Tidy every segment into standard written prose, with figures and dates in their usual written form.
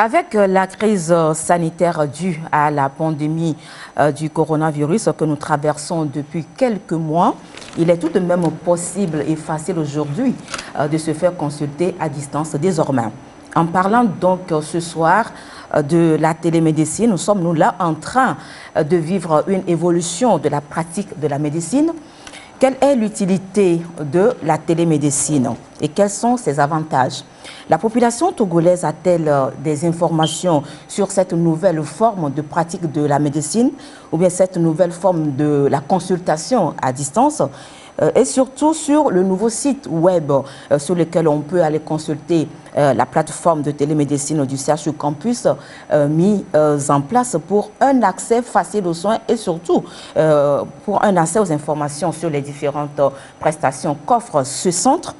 Avec la crise sanitaire due à la pandémie du coronavirus que nous traversons depuis quelques mois, il est tout de même possible et facile aujourd'hui de se faire consulter à distance désormais. En parlant donc ce soir de la télémédecine, nous sommes là en train de vivre une évolution de la pratique de la médecine. Quelle est l'utilité de la télémédecine et quels sont ses avantages? La population togolaise a-t-elle des informations sur cette nouvelle forme de pratique de la médecine ou bien cette nouvelle forme de la consultation à distance et surtout sur le nouveau site web sur lequel on peut aller consulter la plateforme de télémédecine du CHU Campus mis en place pour un accès facile aux soins et surtout pour un accès aux informations sur les différentes prestations qu'offre ce centre.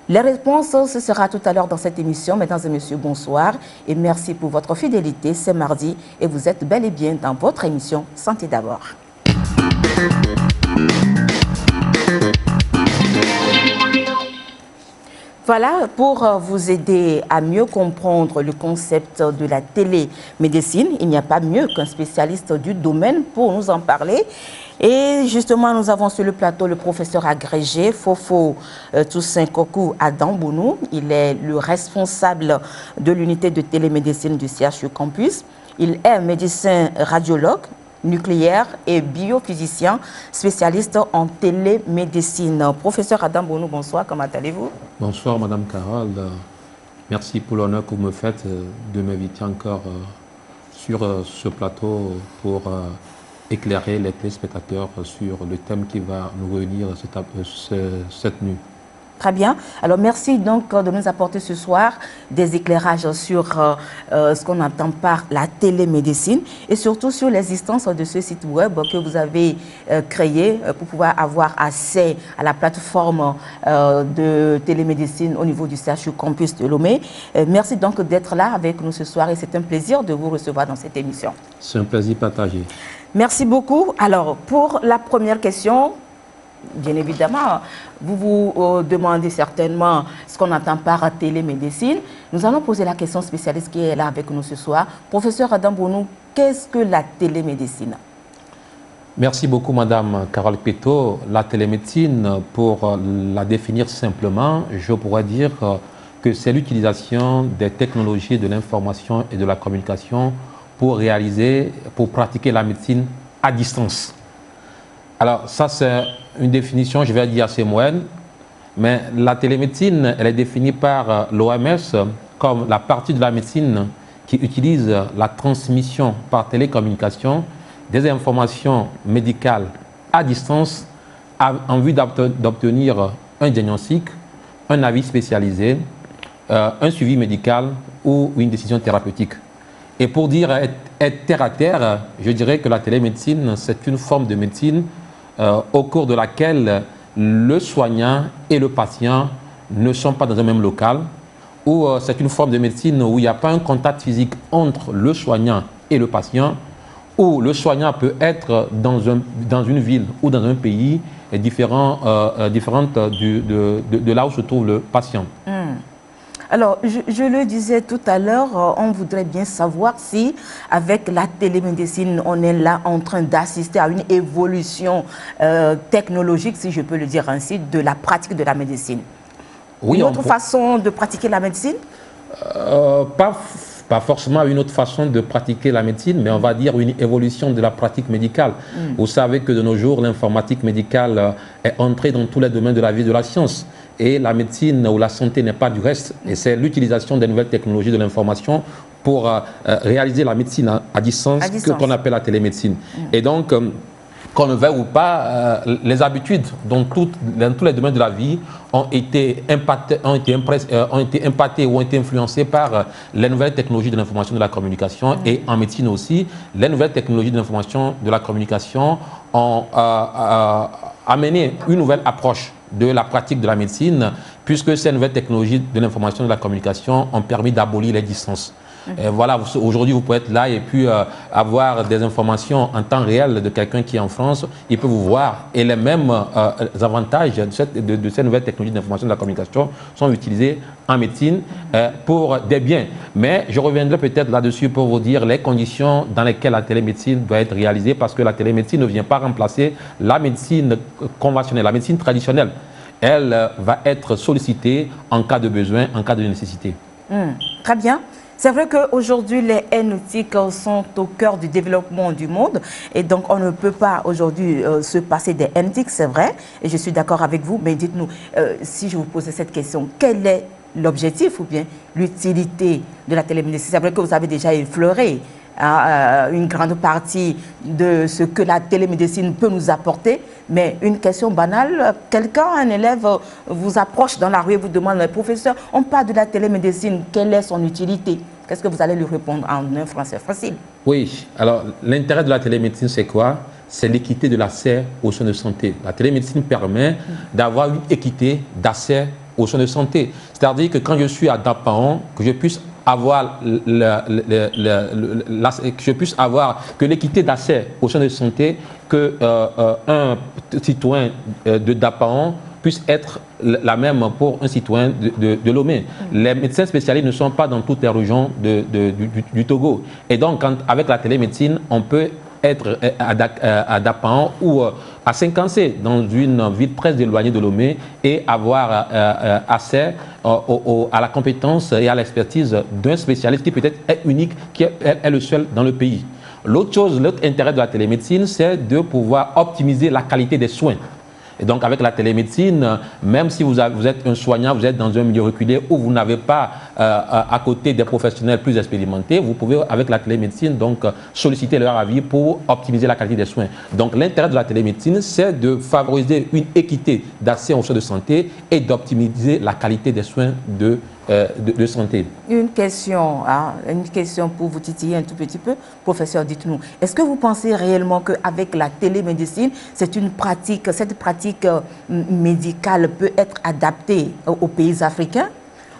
Les réponses, ce sera tout à l'heure dans cette émission. Mesdames et messieurs, bonsoir et merci pour votre fidélité. C'est mardi et vous êtes bel et bien dans votre émission Santé d'abord. Voilà, pour vous aider à mieux comprendre le concept de la télémédecine, il n'y a pas mieux qu'un spécialiste du domaine pour nous en parler. Et justement, nous avons sur le plateau le professeur agrégé Fofo Toussaint Kokou Adambounou. Il est le responsable de l'unité de télémédecine du CHU Campus. Il est médecin radiologue, nucléaire et biophysicien, spécialiste en télémédecine. Professeur Adambounou, bonsoir, comment allez-vous? Bonsoir Madame Carole, merci pour l'honneur que vous me faites de m'inviter encore sur ce plateau pour éclairer les téléspectateurs sur le thème qui va nous réunir cette nuit. Très bien. Alors, merci donc de nous apporter ce soir des éclairages sur ce qu'on entend par la télémédecine et surtout sur l'existence de ce site web que vous avez créé pour pouvoir avoir accès à la plateforme de télémédecine au niveau du CHU Campus de Lomé. Merci donc d'être là avec nous ce soir et c'est un plaisir de vous recevoir dans cette émission. C'est un plaisir partagé. Merci beaucoup. Alors, pour la première question, bien évidemment, vous vous demandez certainement ce qu'on entend par télémédecine. Nous allons poser la question spécialiste qui est là avec nous ce soir. Professeur Adambounou, qu'est-ce que la télémédecine? Merci beaucoup Madame Carole Péto. La télémédecine, pour la définir simplement, je pourrais dire que c'est l'utilisation des technologies de l'information et de la communication pour pratiquer la médecine à distance. Alors ça c'est une définition, je vais dire assez moyenne, mais la télémédecine, elle est définie par l'OMS comme la partie de la médecine qui utilise la transmission par télécommunication des informations médicales à distance en vue d'obtenir un diagnostic, un avis spécialisé, un suivi médical ou une décision thérapeutique. Et pour dire être terre à terre, je dirais que la télémédecine, c'est une forme de médecine au cours de laquelle le soignant et le patient ne sont pas dans un même local, où c'est une forme de médecine où il n'y a pas un contact physique entre le soignant et le patient, où le soignant peut être dans une ville ou dans un pays différente de là où se trouve le patient. Alors, je le disais tout à l'heure, on voudrait bien savoir si, avec la télémédecine, on est là en train d'assister à une évolution technologique, si je peux le dire ainsi, de la pratique de la médecine. Oui, une autre façon de pratiquer la médecine? Pas forcément une autre façon de pratiquer la médecine, mais on va dire une évolution de la pratique médicale. Vous savez que de nos jours, l'informatique médicale est entrée dans tous les domaines de la vie de la science. Et la médecine ou la santé n'est pas du reste. Et c'est l'utilisation des nouvelles technologies de l'information pour réaliser la médecine à distance, qu'on appelle la télémédecine. Et donc, qu'on ne veuille ou pas, les habitudes dans tous les domaines de la vie ont été impactées ou ont été influencées par les nouvelles technologies de l'information et de la communication. Et en médecine aussi, les nouvelles technologies de l'information et de la communication ont amené une nouvelle approche de la pratique de la médecine, puisque ces nouvelles technologies de l'information et de la communication ont permis d'abolir les distances. Voilà, aujourd'hui, vous pouvez être là et puis avoir des informations en temps réel de quelqu'un qui est en France. Il peut vous voir. Et les mêmes avantages de cette nouvelle technologie d'information et de la communication sont utilisés en médecine pour des biens. Mais je reviendrai peut-être là-dessus pour vous dire les conditions dans lesquelles la télémédecine doit être réalisée, parce que la télémédecine ne vient pas remplacer la médecine conventionnelle, la médecine traditionnelle. Elle va être sollicitée en cas de besoin, en cas de nécessité. Très bien. C'est vrai qu'aujourd'hui, les aéronautiques sont au cœur du développement du monde. Et donc, on ne peut pas aujourd'hui se passer des aéronautiques, c'est vrai. Et je suis d'accord avec vous. Mais dites-nous, si je vous posais cette question, quel est l'objectif ou bien l'utilité de la télémédecine? C'est vrai que vous avez déjà effleuré une grande partie de ce que la télémédecine peut nous apporter. Mais une question banale, un élève vous approche dans la rue et vous demande, professeur, on parle de la télémédecine, quelle est son utilité? Qu'est-ce que vous allez lui répondre en un français facile? Oui, alors l'intérêt de la télémédecine, c'est quoi? C'est l'équité de l'accès aux soins de santé. La télémédecine permet d'avoir une équité d'accès aux soins de santé. C'est-à-dire que quand je suis à Dapaon, que je puisse avoir que l'équité d'accès aux soins de santé, que un citoyen de Dapaon puisse être la même pour un citoyen de Lomé. Les médecins spécialistes ne sont pas dans toutes les régions du Togo. Et donc, avec la télémédecine, on peut être à Dapaon ou à Saint-Cancé, dans une ville très éloignée de Lomé, et avoir accès à la compétence et à l'expertise d'un spécialiste qui peut-être est unique, qui est le seul dans le pays. L'autre intérêt de la télémédecine, c'est de pouvoir optimiser la qualité des soins. Et donc, avec la télémédecine, même si vous êtes un soignant, vous êtes dans un milieu reculé où vous n'avez pas à côté des professionnels plus expérimentés, vous pouvez, avec la télémédecine, donc solliciter leur avis pour optimiser la qualité des soins. Donc, l'intérêt de la télémédecine, c'est de favoriser une équité d'accès aux soins de santé et d'optimiser la qualité des soins de santé. Une question pour vous titiller un tout petit peu. Professeur, dites-nous, est-ce que vous pensez réellement qu'avec la télémédecine, cette pratique médicale peut être adaptée aux pays africains,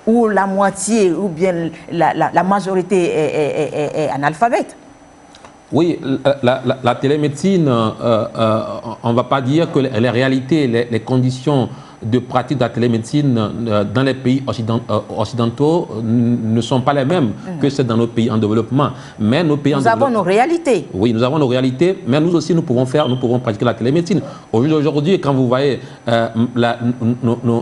où la moitié ou bien la majorité est analphabète? Oui, la télémédecine, on ne va pas dire que les réalités, les conditions de pratique de la télémédecine dans les pays occidentaux ne sont pas les mêmes que celles dans nos pays en développement. Mais nos pays nous avons nos réalités. Oui, nous avons nos réalités, mais nous aussi, nous pouvons pratiquer la télémédecine. Aujourd'hui, quand vous voyez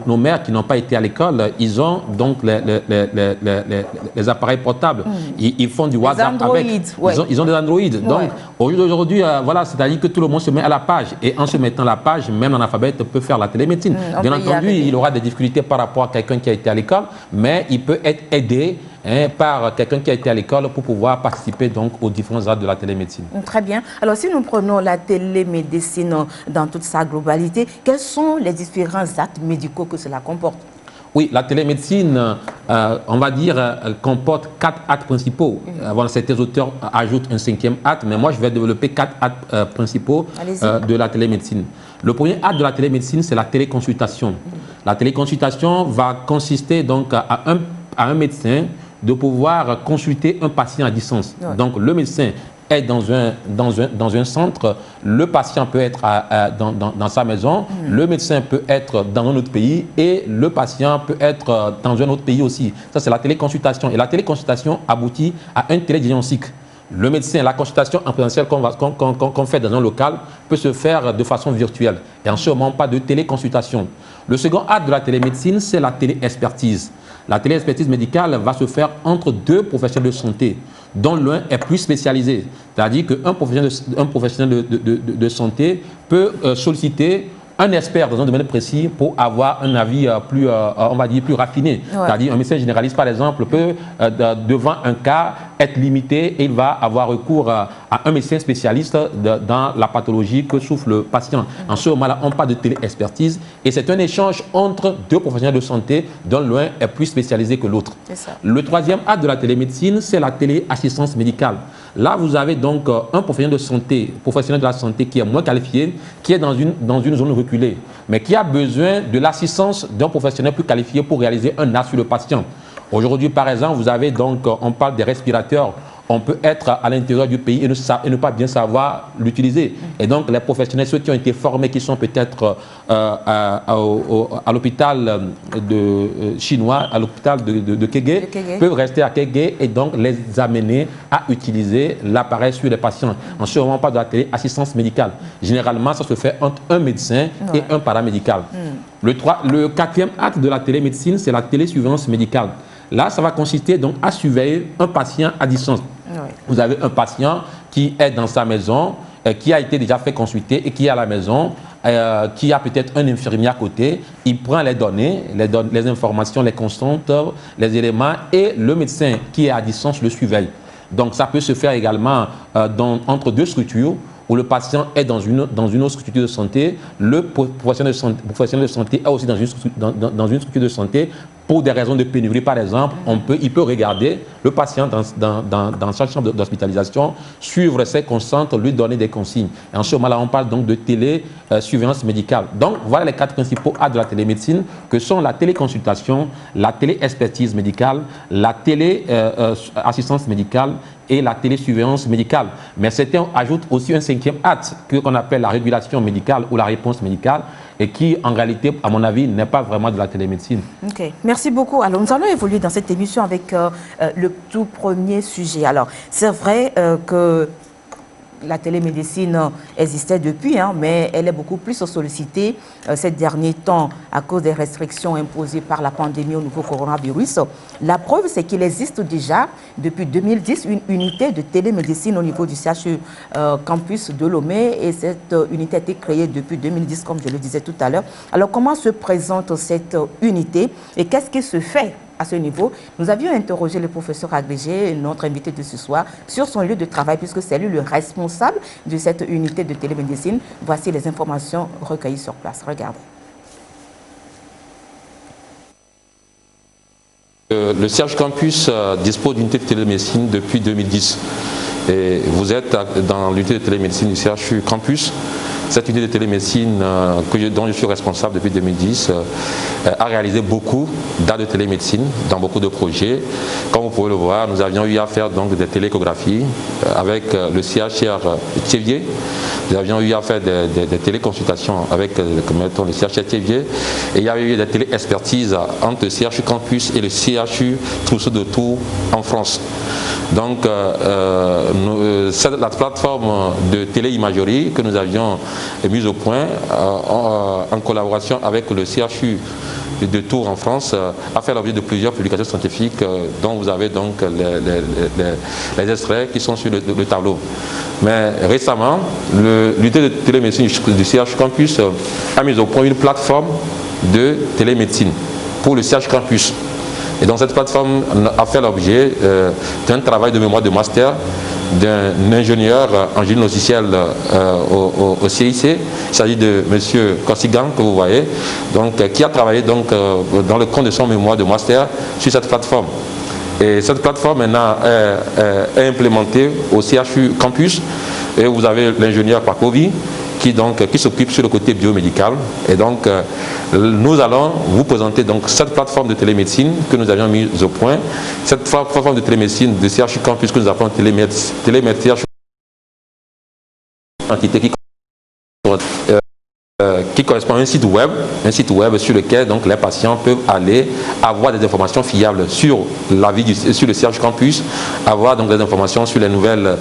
nos mères qui n'ont pas été à l'école, ils ont donc les appareils portables. Ils font du WhatsApp avec. Ouais. Ils ont des Android. Donc, aujourd'hui, voilà, c'est-à-dire que tout le monde se met à la page. Et en se mettant à la page, même l'analphabète peut faire la télémédecine. Bien entendu, il aura des difficultés par rapport à quelqu'un qui a été à l'école, mais il peut être aidé par quelqu'un qui a été à l'école pour pouvoir participer donc aux différents actes de la télémédecine. Très bien. Alors, si nous prenons la télémédecine dans toute sa globalité, quels sont les différents actes médicaux que cela comporte? Oui, la télémédecine, on va dire, comporte 4 actes principaux. Certains auteurs ajoutent un 5e acte, mais moi, je vais développer 4 actes principaux de la télémédecine. Le premier acte de la télémédecine, c'est la téléconsultation. La téléconsultation va consister donc à un médecin de pouvoir consulter un patient à distance. Donc, le médecin est dans un centre, le patient peut être dans sa maison, le médecin peut être dans un autre pays et le patient peut être dans un autre pays aussi. Ça, c'est la téléconsultation. Et la téléconsultation aboutit à un télédiagnostic. Le médecin, la consultation en présentiel qu'on fait dans un local peut se faire de façon virtuelle. Et en ce moment, pas de téléconsultation. Le second acte de la télémédecine, c'est la téléexpertise. La téléexpertise médicale va se faire entre 2 professionnels de santé, dont l'un est plus spécialisé. C'est-à-dire qu'un professionnel de santé peut solliciter un expert dans un domaine précis pour avoir un avis plus raffiné. C'est-à-dire un médecin généraliste, par exemple, peut, devant un cas, être limité et il va avoir recours à un médecin spécialiste dans la pathologie que souffre le patient. En ce moment-là, on parle de téléexpertise et c'est un échange entre 2 professionnels de santé dont l'un est plus spécialisé que l'autre. Le 3e acte de la télémédecine, c'est la téléassistance médicale. Là, vous avez donc un professionnel de la santé qui est moins qualifié, qui est dans une zone reculée, mais qui a besoin de l'assistance d'un professionnel plus qualifié pour réaliser un acte sur le patient. Aujourd'hui, par exemple, vous avez donc, on parle des respirateurs. On peut être à l'intérieur du pays et ne pas bien savoir l'utiliser. Et donc, les professionnels, ceux qui ont été formés, qui sont peut-être à l'hôpital chinois, à l'hôpital de Kégué, peuvent rester à Kégué et donc les amener à utiliser l'appareil sur les patients. En ce moment, on parle de la téléassistance médicale. Généralement, ça se fait entre un médecin et un paramédical. Le quatrième acte de la télémédecine, c'est la télésurveillance médicale. Là, ça va consister donc à surveiller un patient à distance. Oui. Vous avez un patient qui est dans sa maison, qui a été déjà fait consulter et qui est à la maison, qui a peut-être un infirmier à côté. Il prend les données, les informations, les constantes, les éléments et le médecin qui est à distance le surveille. Donc, ça peut se faire également entre deux structures où le patient est dans une autre structure de santé, le professionnel de santé est aussi dans une structure de santé. Pour des raisons de pénurie, par exemple, il peut regarder le patient dans sa chambre d'hospitalisation, suivre ses constantes, lui donner des consignes. Et en ce moment-là, on parle donc de télésurveillance médicale. Donc, voilà les 4 principaux actes de la télémédecine, que sont la téléconsultation, la téléexpertise médicale, la téléassistance médicale et la télésurveillance médicale. Mais certains ajoutent aussi un 5e acte qu'on appelle la régulation médicale ou la réponse médicale et qui, en réalité, à mon avis, n'est pas vraiment de la télémédecine. Ok, merci beaucoup. Alors, nous allons évoluer dans cette émission avec le tout premier sujet. Alors, c'est vrai que la télémédecine existait depuis, mais elle est beaucoup plus sollicitée ces derniers temps à cause des restrictions imposées par la pandémie au nouveau coronavirus. La preuve, c'est qu'il existe déjà, depuis 2010, une unité de télémédecine au niveau du CHU campus de Lomé, et cette unité a été créée depuis 2010, comme je le disais tout à l'heure. Alors, comment se présente cette unité et qu'est-ce qui se fait à ce niveau? Nous avions interrogé le professeur agrégé, notre invité de ce soir, sur son lieu de travail, puisque c'est lui le responsable de cette unité de télémédecine. Voici les informations recueillies sur place. Regardez. Le CHU Campus dispose d'une unité de télémédecine depuis 2010. Et vous êtes dans l'unité de télémédecine du CHU Campus. Cette unité de télémédecine dont je suis responsable depuis 2010 a réalisé beaucoup d'actes de télémédecine dans beaucoup de projets. Comme vous pouvez le voir, nous avions eu à faire donc des télééchographies avec le CHR Thiévier. Nous avions eu à faire des téléconsultations avec le CHR Thiévier. Et il y avait eu des téléexpertises entre le CHU Campus et le CHU Trousseau de Tours en France. Donc, la plateforme de téléimagerie que nous avions mise au point en collaboration avec le CHU de Tours en France a fait l'objet de plusieurs publications scientifiques dont vous avez donc les extraits qui sont sur le tableau. Mais récemment, l'unité de télémédecine du CHU Campus a mis au point une plateforme de télémédecine pour le CHU Campus. Et donc cette plateforme a fait l'objet d'un travail de mémoire de master d'un ingénieur en génie logiciel au CIC. Il s'agit de M. Kossigan, que vous voyez, donc, qui a travaillé donc, dans le cadre de son mémoire de master sur cette plateforme. Et cette plateforme maintenant est implémentée au CHU Campus. Et vous avez l'ingénieur Pakovi qui s'occupe sur le côté biomédical. Et donc, nous allons vous présenter donc cette plateforme de télémédecine que nous avions mise au point. Cette plateforme de télémédecine de CHU Campus que nous appelons télémédecine, entité qui correspond à un site web sur lequel donc les patients peuvent aller avoir des informations fiables sur la vie sur le CHU Campus, avoir donc des informations sur les nouvelles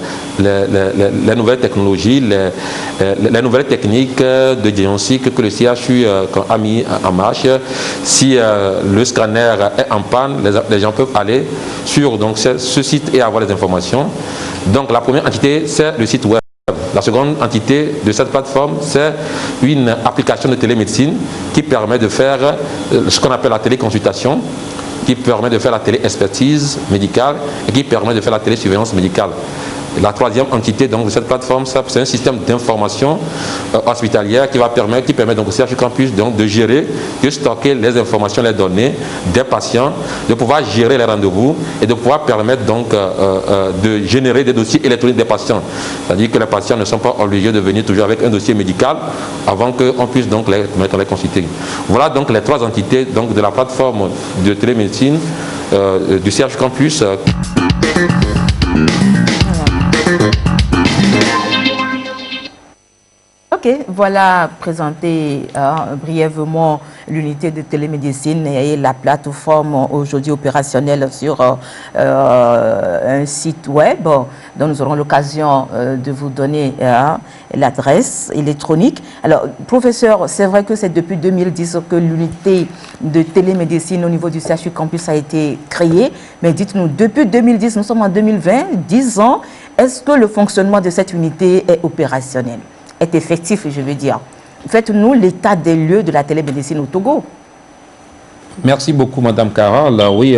technologies, les nouvelles techniques de diagnostic que le CHU a mis en marche. Si le scanner est en panne, les gens peuvent aller sur donc ce site et avoir les informations. Donc la première entité, c'est le site web. La seconde entité de cette plateforme, c'est une application de télémédecine qui permet de faire ce qu'on appelle la téléconsultation, qui permet de faire la téléexpertise médicale et qui permet de faire la télésurveillance médicale. La troisième entité donc, de cette plateforme, c'est un système d'information hospitalière qui permet donc au CHU Campus donc, de gérer, de stocker les informations, les données des patients, de pouvoir gérer les rendez-vous et de pouvoir permettre donc de générer des dossiers électroniques des patients. C'est-à-dire que les patients ne sont pas obligés de venir toujours avec un dossier médical avant qu'on puisse donc les consulter. Voilà donc les trois entités donc, de la plateforme de télémédecine du CHU Campus. Ok, voilà présenté brièvement l'unité de télémédecine et la plateforme aujourd'hui opérationnelle sur un site web dont nous aurons l'occasion de vous donner l'adresse électronique. Alors, professeur, c'est vrai que c'est depuis 2010 que l'unité de télémédecine au niveau du CHU Campus a été créée, mais dites-nous, depuis 2010, nous sommes en 2020, 10 ans, est-ce que le fonctionnement de cette unité est opérationnel, est effectif, je veux dire? Faites-nous l'état des lieux de la télémédecine au Togo. Merci beaucoup, Madame Carole. Oui,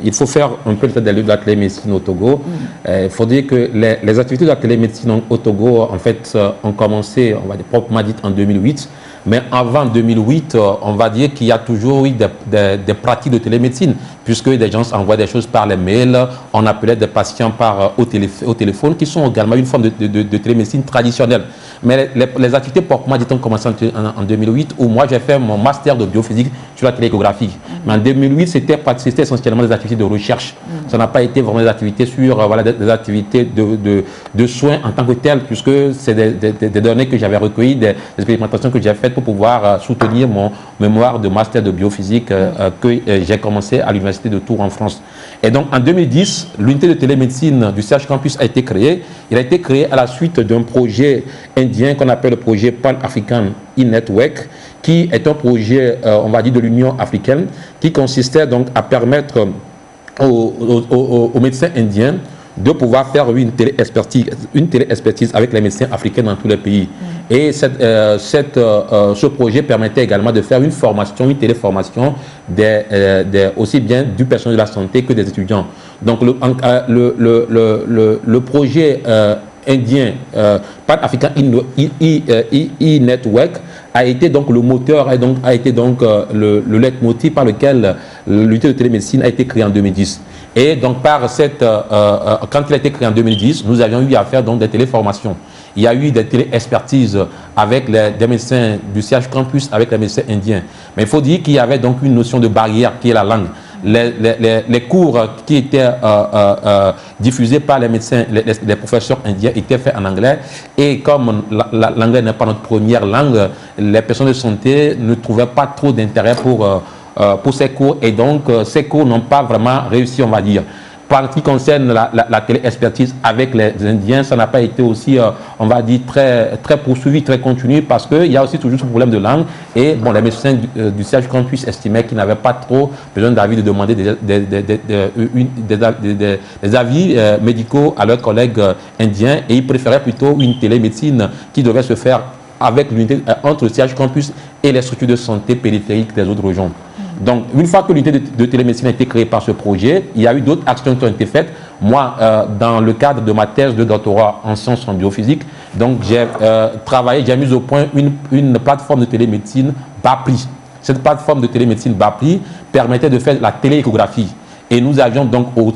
il faut faire un peu l'état des lieux de la télémédecine au Togo. Il faut dire que les activités de la télémédecine au Togo, en fait, ont commencé, on va dire, proprement dit, en 2008. Mais avant 2008, on va dire qu'il y a toujours eu des pratiques de télémédecine, puisque des gens envoient des choses par les mails, on appelait des patients au téléphone, qui sont également une forme de télémédecine traditionnelle. Mais les activités proprement dites ont commencé en 2008, où moi j'ai fait mon master de biophysique sur la télééchographie. Mais en 2008, c'était essentiellement des activités de recherche. Ça n'a pas été vraiment des activités sur voilà, des activités de soins en tant que telles, puisque c'est des données que j'avais recueillies, des expérimentations que j'ai faites pour pouvoir soutenir mon mémoire de master de biophysique que j'ai commencé à l'université de Tours en France. Et donc en 2010, l'unité de télémédecine du CHU Campus a été créée. Il a été créé à la suite d'un projet indien qu'on appelle le projet Pan-African e-Network, qui est un projet, on va dire, de l'Union africaine, qui consistait donc à permettre aux médecins indiens de pouvoir faire une télé-expertise avec les médecins africains dans tous les pays. Et ce projet permettait également de faire une formation, une téléformation aussi bien du personnel de la santé que des étudiants. Donc le projet indien Pan-African e-Network a été donc le moteur et donc a été donc le leitmotiv par lequel l'unité de télémédecine a été créée en 2010. Et donc quand il a été créé en 2010, nous avions eu à faire donc des téléformations. Il y a eu des télé-expertises avec des médecins du CHU Campus, avec les médecins indiens. Mais il faut dire qu'il y avait donc une notion de barrière qui est la langue. Les cours qui étaient diffusés par les médecins, les professeurs indiens étaient faits en anglais. Et comme l'anglais n'est pas notre première langue, les personnes de santé ne trouvaient pas trop d'intérêt pour ces cours. Et donc, ces cours n'ont pas vraiment réussi, on va dire. Par ce qui concerne la télé-expertise avec les Indiens, ça n'a pas été aussi, on va dire, très poursuivi, très continu, parce qu'il y a aussi toujours ce problème de langue. Et bon, les médecins du CHU Campus estimaient qu'ils n'avaient pas trop besoin d'avis, de demander des avis médicaux à leurs collègues indiens, et ils préféraient plutôt une télémédecine qui devait se faire avec l'unité entre le CHU Campus et les structures de santé périphériques des autres régions. Donc, une fois que l'unité de télémédecine a été créée par ce projet, il y a eu d'autres actions qui ont été faites. Moi, dans le cadre de ma thèse de doctorat en sciences en biophysique, donc j'ai mis au point une plateforme de télémédecine BAPLI. Cette plateforme de télémédecine BAPLI permettait de faire la télééchographie. Et nous avions donc au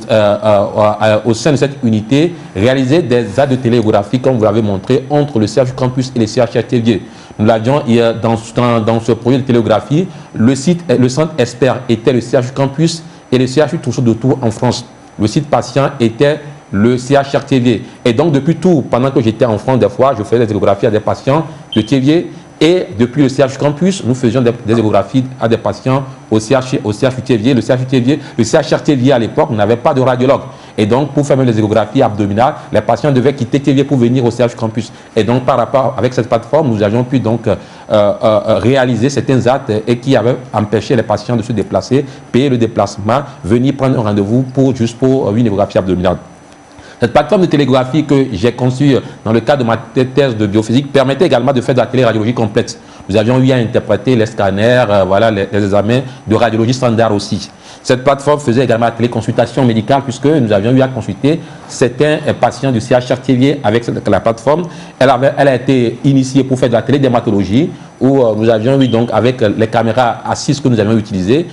sein de cette unité réalisé des actes de télééchographie, comme vous l'avez montré, entre le CHU Campus et le CHRTV. Nous l'avions dans ce projet de télégraphie, le centre expert était le CHU Campus et le CHU Trousseau de Tours en France. Le site patient était le CHRTV. Et donc depuis Tours, pendant que j'étais en France, des fois, je faisais des échographies à des patients de TV. Et depuis le CHU Campus, nous faisions des échographies à des patients au CHU-TV. Le CHRTV à l'époque n'avait pas de radiologue. Et donc, pour faire même les échographies abdominales, les patients devaient quitter TV pour venir au CHU Campus. Et donc, par rapport avec cette plateforme, nous avions pu donc réaliser certains actes et qui avaient empêché les patients de se déplacer, payer le déplacement, venir prendre un rendez-vous juste pour une échographie abdominale. Cette plateforme de télégraphie que j'ai conçue dans le cadre de ma thèse de biophysique permettait également de faire de la téléradiologie complète. Nous avions eu à interpréter les scanners, les examens de radiologie standard aussi. Cette plateforme faisait également la téléconsultation médicale puisque nous avions eu à consulter certains patients du CHR-Thiéviers avec la plateforme. Elle a été initiée pour faire de la télédermatologie, où nous avions eu donc avec les caméras assises que nous avions utilisées,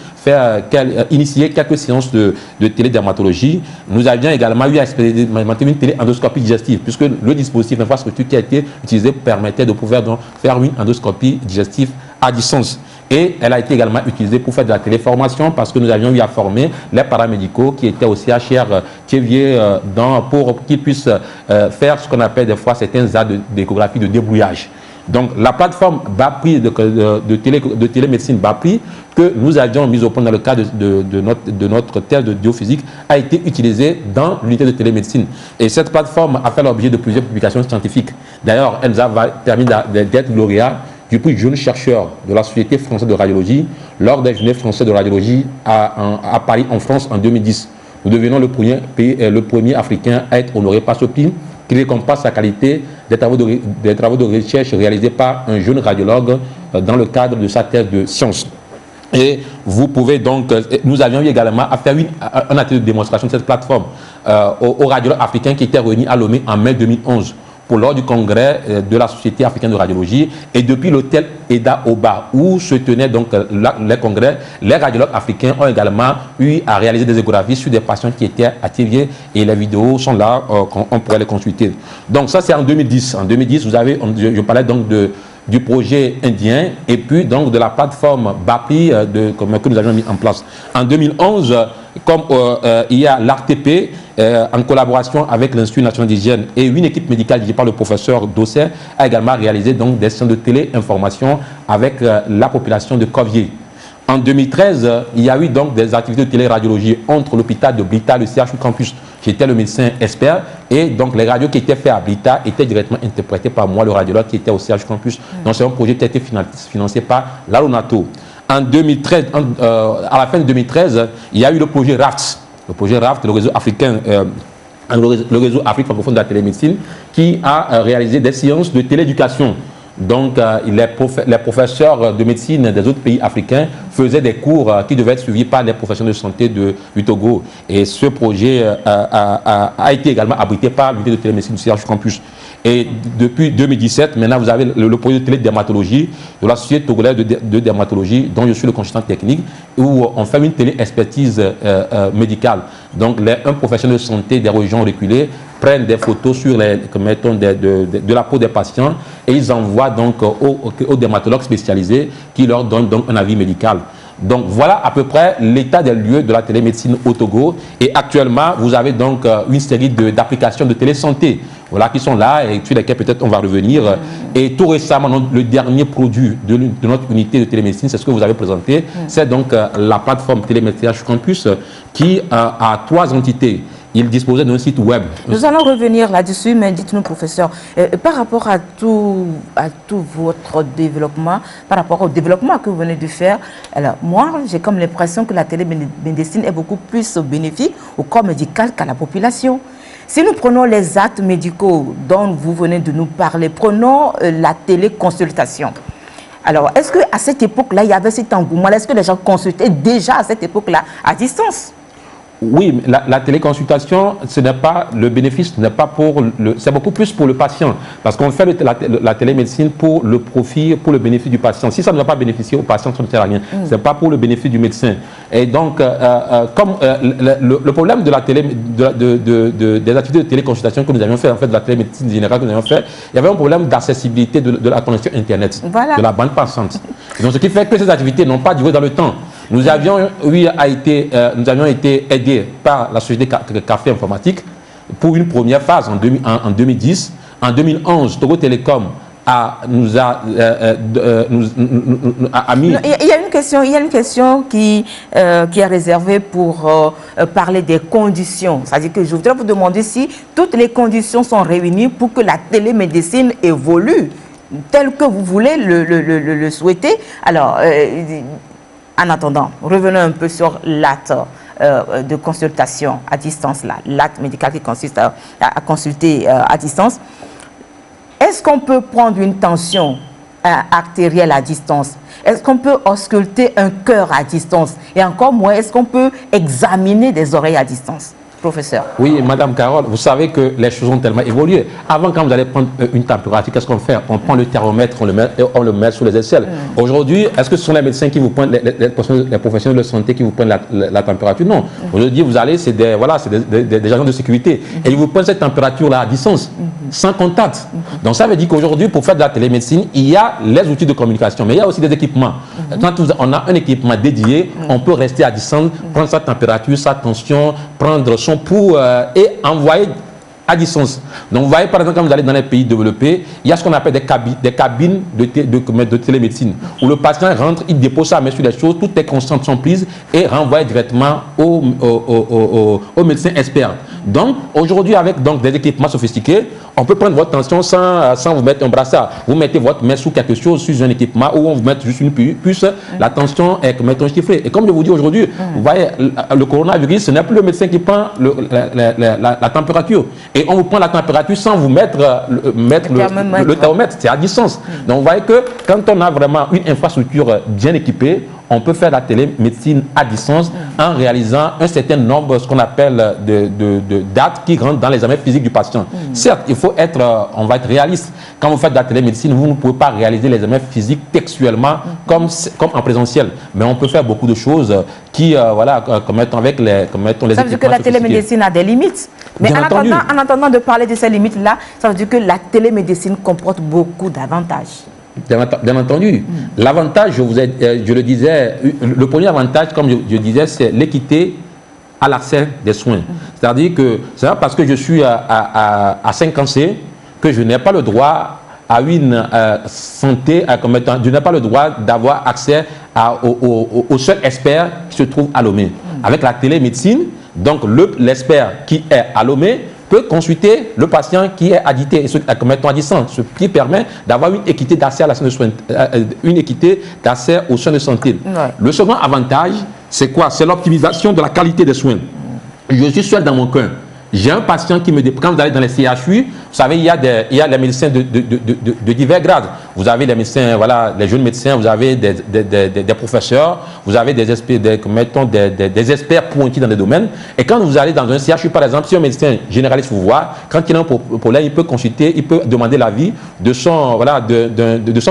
initier quelques séances de télédermatologie. Nous avions également eu à expérimenter une téléendoscopie digestive, puisque le dispositif d'infrastructure qui a été utilisé permettait de pouvoir donc faire une endoscopie digestive à distance. Et elle a été également utilisée pour faire de la téléformation parce que nous avions eu à former les paramédicaux qui étaient au CHR Thiéviers pour qu'ils puissent faire ce qu'on appelle des fois certains actes d'échographie de débrouillage. Donc la plateforme BAPRI de télémédecine BAPRI que nous avions mise au point dans le cadre de notre thèse de biophysique a été utilisée dans l'unité de télémédecine. Et cette plateforme a fait l'objet de plusieurs publications scientifiques. D'ailleurs, elle nous a permis d'être lauréat du prix jeune chercheur de la Société française de radiologie lors des Journées françaises de radiologie à Paris, en France, en 2010. Nous devenons le premier Africain à être honoré par ce prix qui récompense la qualité des travaux de recherche réalisés par un jeune radiologue dans le cadre de sa thèse de sciences. Et vous pouvez donc, nous avions eu également à faire un atelier de démonstration de cette plateforme aux radiologues africains qui étaient réunis à Lomé en mai 2011. Lors du congrès de la Société africaine de radiologie et depuis l'hôtel Eda Oba où se tenaient donc les congrès, les radiologues africains ont également eu à réaliser des échographies sur des patients qui étaient à Thiéviers et les vidéos sont là, on pourrait les consulter. Donc ça c'est en 2010. En 2010, je parlais donc du projet indien et puis donc de la plateforme BAPRI que nous avions mis en place. En 2011, comme il y a l'ARTP en collaboration avec l'Institut national d'hygiène et une équipe médicale dirigée par le professeur Dosset a également réalisé donc des séances de téléinformation avec la population de Covier. En 2013, il y a eu donc des activités de téléradiologie entre l'hôpital de Blita et le CHU Campus. J'étais le médecin expert et donc les radios qui étaient faites à Blita étaient directement interprétées par moi, le radiologue qui était au CHU Campus. Donc c'est un projet qui a été financé par l'Alonato. En 2013, à la fin de 2013, il y a eu le projet RAFT. Le projet RAFT, le réseau africain, le réseau Afrique francophone de la télémédecine, qui a réalisé des séances de télééducation. Donc, les professeurs de médecine des autres pays africains faisaient des cours qui devaient être suivis par les professionnels de santé du Togo. Et ce projet a été également abrité par l'unité de télémédecine du CHU Campus. Et depuis 2017, maintenant, vous avez le projet de télédermatologie de la Société togolaise de dermatologie, dont je suis le consultant technique, où on fait une télé-expertise médicale. Donc, un professionnel de santé des régions reculées prennent des photos sur de la peau des patients et ils envoient donc aux dermatologues spécialisés qui leur donnent donc un avis médical. Donc voilà à peu près l'état des lieux de la télémédecine au Togo. Et actuellement, vous avez donc une série d'applications de télésanté qui sont là et sur lesquelles peut-être on va revenir. Et tout récemment, le dernier produit de notre unité de télémédecine, c'est ce que vous avez présenté. C'est donc la plateforme Télémédecine CHU Campus qui a 3 entités. Il disposait d'un site web. Nous allons revenir là-dessus, mais dites-nous, professeur, par rapport à tout votre développement, par rapport au développement que vous venez de faire, alors moi, j'ai comme l'impression que la télémédecine est beaucoup plus bénéfique au corps médical qu'à la population. Si nous prenons les actes médicaux dont vous venez de nous parler, prenons la téléconsultation. Alors, est-ce qu'à cette époque-là, il y avait cet engouement? Est-ce que les gens consultaient déjà à cette époque-là à distance? Oui, la téléconsultation, ce n'est pas le bénéfice, c'est beaucoup plus pour le patient, parce qu'on fait la télémédecine pour le profit, pour le bénéfice du patient. Si ça ne va pas bénéficier au patient, ça ne sert à rien. C'est pas pour le bénéfice du médecin. Et donc, comme le problème de des activités de téléconsultation que nous avions fait, en fait, de la télémédecine générale que nous avions fait, il y avait un problème d'accessibilité de la connexion Internet, de la bande passante. Donc, ce qui fait que ces activités n'ont pas duré dans le temps. Nous avions été aidés par la société Café Informatique pour une première phase en 2010. En 2011, Togo Télécom a mis... Il y a une question qui est réservée pour parler des conditions. C'est-à-dire que je voudrais vous demander si toutes les conditions sont réunies pour que la télémédecine évolue tel que vous voulez le souhaiter. Alors... en attendant, revenons un peu sur l'acte de consultation à distance, l'acte médical qui consiste à consulter à distance. Est-ce qu'on peut prendre une tension artérielle à distance? Est-ce qu'on peut ausculter un cœur à distance? Et encore moins, est-ce qu'on peut examiner des oreilles à distance? professeur? Oui, Madame Carole, vous savez que les choses ont tellement évolué. Avant, quand vous allez prendre une température, qu'est-ce qu'on fait? On prend le thermomètre, on le met sous les aisselles. Aujourd'hui, est-ce que ce sont les médecins qui vous prennent, les professionnels de santé qui vous prennent la température? Non. Aujourd'hui, vous allez, c'est des agents de sécurité. Et ils vous prennent cette température-là à distance, sans contact. Donc ça veut dire qu'aujourd'hui, pour faire de la télémédecine, il y a les outils de communication, mais il y a aussi des équipements. Quand on a un équipement dédié, on peut rester à distance, prendre sa température, sa tension, prendre son pouls et envoyer à distance. Donc vous voyez par exemple quand vous allez dans les pays développés, il y a ce qu'on appelle des cabines de télémédecine où le patient rentre, il dépose sa main sur les choses, toutes les constantes sont prises et renvoyées directement au médecin expert. Donc aujourd'hui avec donc, des équipements sophistiqués, on peut prendre votre tension sans vous mettre un brassard. Vous mettez votre main sous quelque chose, sur un équipement ou on vous met juste une puce, la tension est comme un chiffré. Et comme je vous dis aujourd'hui, vous voyez le coronavirus, ce n'est plus le médecin qui prend la température. Et on vous prend la température sans vous mettre le thermomètre, c'est à distance. Donc vous voyez que quand on a vraiment une infrastructure bien équipée, on peut faire la télémédecine à distance en réalisant un certain nombre, ce qu'on appelle de dates qui rentrent dans les examens physiques du patient. Certes, il faut être, on va être réaliste. Quand vous faites de la télémédecine, vous ne pouvez pas réaliser les examens physiques textuellement comme en présentiel. Mais on peut faire beaucoup de choses qui, comme étant les Ça veut dire que la télémédecine a des limites. Mais en attendant de parler de ces limites-là, ça veut dire que la télémédecine comporte beaucoup d'avantages. Bien entendu. L'avantage, je le disais, le premier avantage, comme je disais, c'est l'équité à l'accès des soins. C'est-à-dire que c'est pas parce que je suis à 5 ans que je n'ai pas le droit à une santé, je n'ai pas le droit d'avoir accès au seul expert qui se trouve à Lomé. Avec la télémédecine, donc l'expert qui est à Lomé peut consulter le patient qui est addité à distance, ce qui permet d'avoir une équité d'accès à la santé de soins, une équité d'accès aux soins de santé. Le second avantage, c'est quoi? C'est l'optimisation de la qualité des soins. Je suis seul dans mon coin. J'ai un patient qui me dit, quand vous allez dans les CHU, vous savez, il y a les médecins de divers grades. Vous avez les médecins, voilà, les jeunes médecins, vous avez des professeurs, vous avez des experts pointus dans des domaines. Et quand vous allez dans un CHU, par exemple, si un médecin généraliste vous voit, quand il a un problème, il peut consulter, il peut demander l'avis de son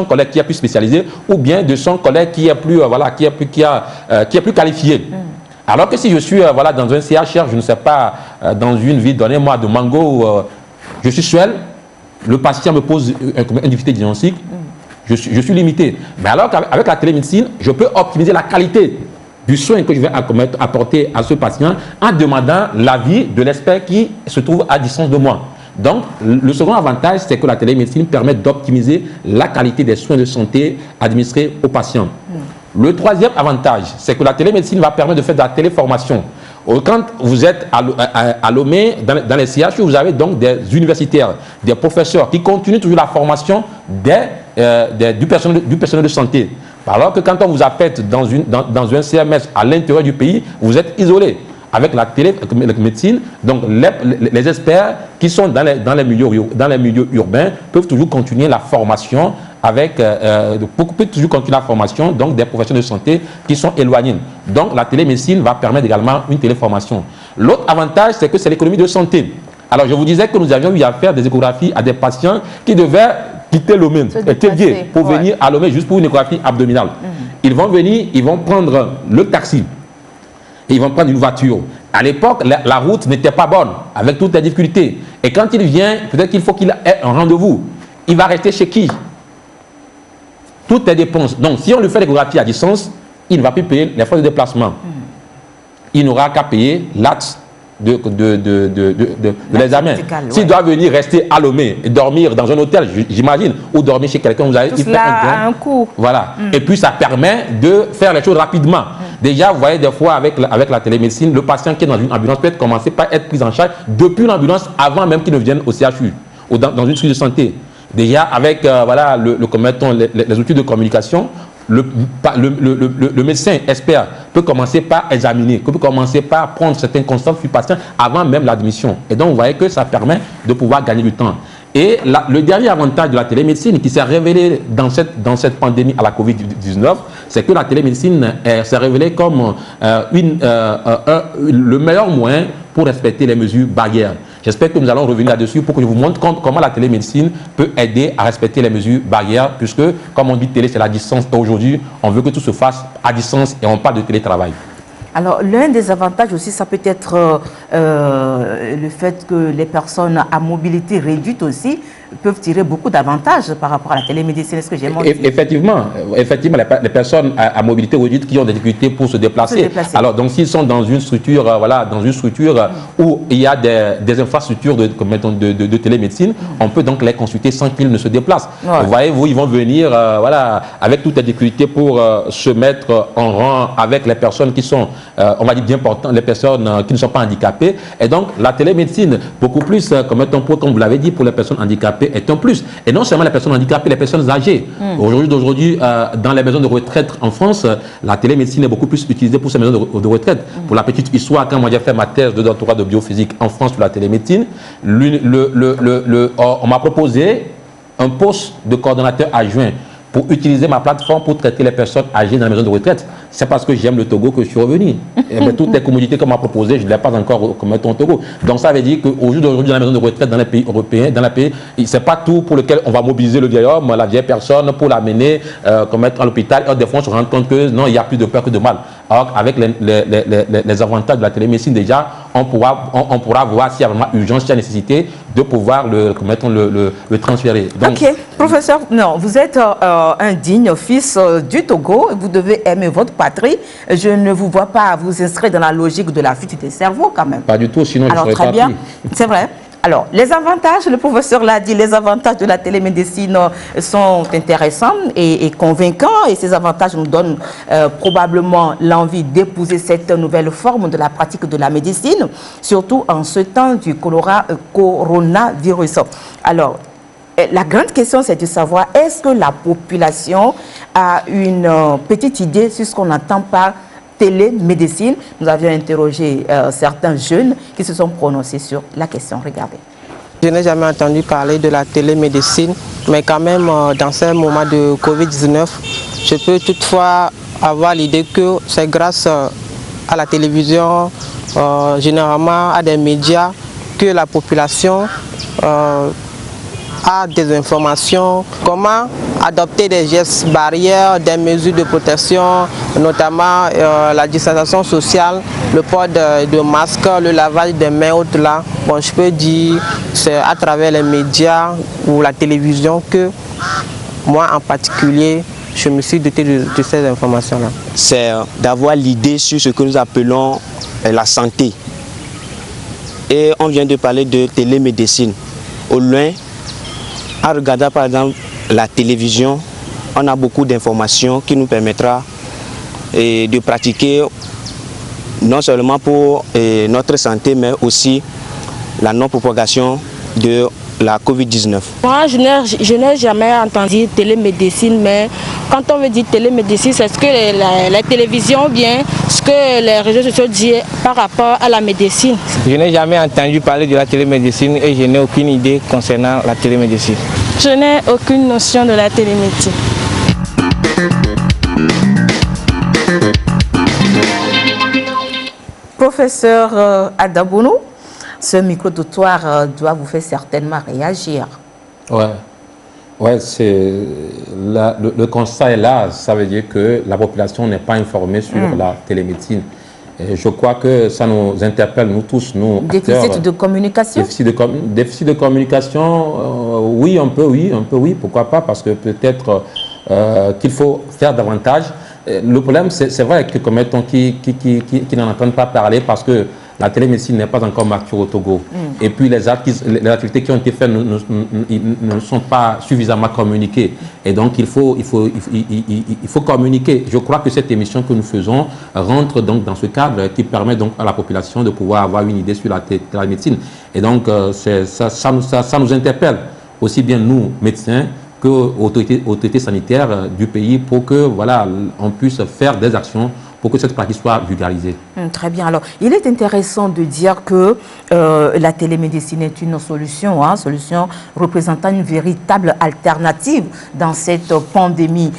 collègue qui est plus spécialisé ou bien de son collègue qui est plus, qui est plus qualifié. Alors que si je suis dans un CHR, je ne sais pas, dans une ville, donnez-moi de Mango, je suis seul, le patient me pose une difficulté diagnostique, je suis limité. Mais alors qu'avec la télémédecine, je peux optimiser la qualité du soin que je vais apporter à ce patient en demandant l'avis de l'expert qui se trouve à distance de moi. Donc, le second avantage, c'est que la télémédecine permet d'optimiser la qualité des soins de santé administrés aux patients. Le troisième avantage, c'est que la télémédecine va permettre de faire de la téléformation. Quand vous êtes à Lomé, dans les CHU, vous avez donc des universitaires, des professeurs qui continuent toujours la formation du personnel de santé. Alors que quand on vous affecte dans un CMS à l'intérieur du pays, vous êtes isolé. Avec la télémédecine, donc les experts qui sont dans les milieux urbains peuvent toujours continuer la formation donc des professionnels de santé qui sont éloignés. Donc la télémédecine va permettre également une téléformation. L'autre avantage, c'est que c'est l'économie de santé. Alors je vous disais que nous avions eu à faire des échographies à des patients qui devaient quitter Lomé, pour venir à Lomé juste pour une échographie abdominale. Ils vont venir, ils vont prendre le taxi. Et ils vont prendre une voiture. À l'époque, la route n'était pas bonne, avec toutes les difficultés. Et quand il vient, peut-être qu'il faut qu'il ait un rendez-vous. Il va rester chez qui? Toutes les dépenses. Donc, si on lui fait l'échographie à distance, il ne va plus payer les frais de déplacement. Il n'aura qu'à payer l'acte de l'examen. S'il doit venir rester à Lomé et dormir dans un hôtel, j'imagine, ou dormir chez quelqu'un, vous avez un coût. Voilà. Et puis ça permet de faire les choses rapidement. Déjà, vous voyez des fois avec la télémédecine, le patient qui est dans une ambulance peut commencer par être pris en charge depuis l'ambulance avant même qu'il ne vienne au CHU ou dans une structure de santé. Déjà avec les outils de communication, le médecin expert peut commencer par examiner, peut commencer par prendre certaines constantes du patient avant même l'admission. Et donc, vous voyez que ça permet de pouvoir gagner du temps. Et le dernier avantage de la télémédecine qui s'est révélé dans cette pandémie à la Covid-19, c'est que la télémédecine s'est révélée comme le meilleur moyen pour respecter les mesures barrières. J'espère que nous allons revenir là-dessus pour que je vous montre comment la télémédecine peut aider à respecter les mesures barrières, puisque, comme on dit, télé, c'est la distance. Aujourd'hui, on veut que tout se fasse à distance et on parle de télétravail. Alors, l'un des avantages aussi, ça peut être le fait que les personnes à mobilité réduite aussi peuvent tirer beaucoup d'avantages par rapport à la télémédecine. Est-ce que j'ai montré? Effectivement, les personnes à mobilité réduite qui ont des difficultés pour se déplacer. Alors, donc, s'ils sont dans une structure, où il y a des infrastructures de télémédecine, on peut donc les consulter sans qu'ils ne se déplacent. Ouais. Voyez-vous, ils vont venir, avec toutes les difficultés pour se mettre en rang avec les personnes qui sont, on va dire, bien portantes, les personnes qui ne sont pas handicapées. Et donc, la télémédecine, beaucoup plus, comme vous l'avez dit, pour les personnes handicapées, est un plus. Et non seulement les personnes handicapées, les personnes âgées. Aujourd'hui, dans les maisons de retraite en France, la télémédecine est beaucoup plus utilisée pour ces maisons de retraite. Pour la petite histoire, quand moi j'ai fait ma thèse de doctorat de biophysique en France sur la télémédecine, on m'a proposé un poste de coordonnateur adjoint pour utiliser ma plateforme pour traiter les personnes âgées dans les maisons de retraite. C'est parce que j'aime le Togo que je suis revenu. Mais toutes les commodités qu'on m'a proposées, je ne l'ai pas encore commettre au Togo. Donc ça veut dire qu'aujourd'hui, dans la maison de retraite, dans les pays européens, ce n'est pas tout pour lequel on va mobiliser le vieil homme, la vieille personne, pour l'amener commettre à l'hôpital. Et des fois, on se rend compte que non, il y a plus de peur que de mal. Alors avec les avantages de la télémédecine, déjà, on pourra voir s'il y a vraiment urgence, s'il y a nécessité de pouvoir le transférer. Donc, ok, professeur, non, vous êtes un digne fils du Togo, vous devez aimer votre patrie. Je ne vous vois pas vous inscrire dans la logique de la fuite des cerveaux quand même. Pas du tout, sinon alors, je serais très bien, c'est vrai. Alors, les avantages, le professeur l'a dit, les avantages de la télémédecine sont intéressants et convaincants, et ces avantages nous donnent probablement l'envie d'épouser cette nouvelle forme de la pratique de la médecine, surtout en ce temps du coronavirus. Alors, la grande question, c'est de savoir, est-ce que la population a une petite idée sur ce qu'on entend par télémédecine? Nous avions interrogé certains jeunes qui se sont prononcés sur la question. Regardez. Je n'ai jamais entendu parler de la télémédecine, mais quand même, dans ces moments de Covid-19, je peux toutefois avoir l'idée que c'est grâce à la télévision, généralement à des médias, que la population a des informations, comment adopter des gestes barrières, des mesures de protection, notamment la distanciation sociale, le port de masques, le lavage des mains, autres là. Bon, je peux dire c'est à travers les médias ou la télévision que moi en particulier, je me suis doté de ces informations-là. C'est d'avoir l'idée sur ce que nous appelons la santé. Et on vient de parler de télémédecine. Au loin, en regardant par exemple la télévision, on a beaucoup d'informations qui nous permettra de pratiquer non seulement pour notre santé, mais aussi la non-propagation de la Covid-19. Moi, je n'ai jamais entendu télémédecine, mais quand on veut dire télémédecine, c'est ce que la télévision ou bien ce que les réseaux sociaux disent par rapport à la médecine. Je n'ai jamais entendu parler de la télémédecine et je n'ai aucune idée concernant la télémédecine. Je n'ai aucune notion de la télémédecine. Professeur Adabounou, ce micro-trottoir doit vous faire certainement réagir. Ouais, le constat est là. Ça veut dire que la population n'est pas informée sur la télémédecine. Et je crois que ça nous interpelle, nous tous, nous déficit acteurs, de communication. Déficit de communication, oui, un peu, oui, pourquoi pas, parce que peut-être qu'il faut faire davantage. Le problème, c'est vrai que comme mettons qui n'en entendent pas parler parce que la télémédecine n'est pas encore mature au Togo. Et puis les activités qui ont été faites ne sont pas suffisamment communiquées. Et donc il faut communiquer. Je crois que cette émission que nous faisons rentre donc dans ce cadre qui permet donc à la population de pouvoir avoir une idée sur la télémédecine. Et donc ça nous interpelle, aussi bien nous, médecins, que autorités sanitaires du pays pour que voilà, on puisse faire des actions pour que cette pratique soit vulgarisée. Très bien. Alors, il est intéressant de dire que la télémédecine est une solution, solution représentant une véritable alternative dans cette pandémie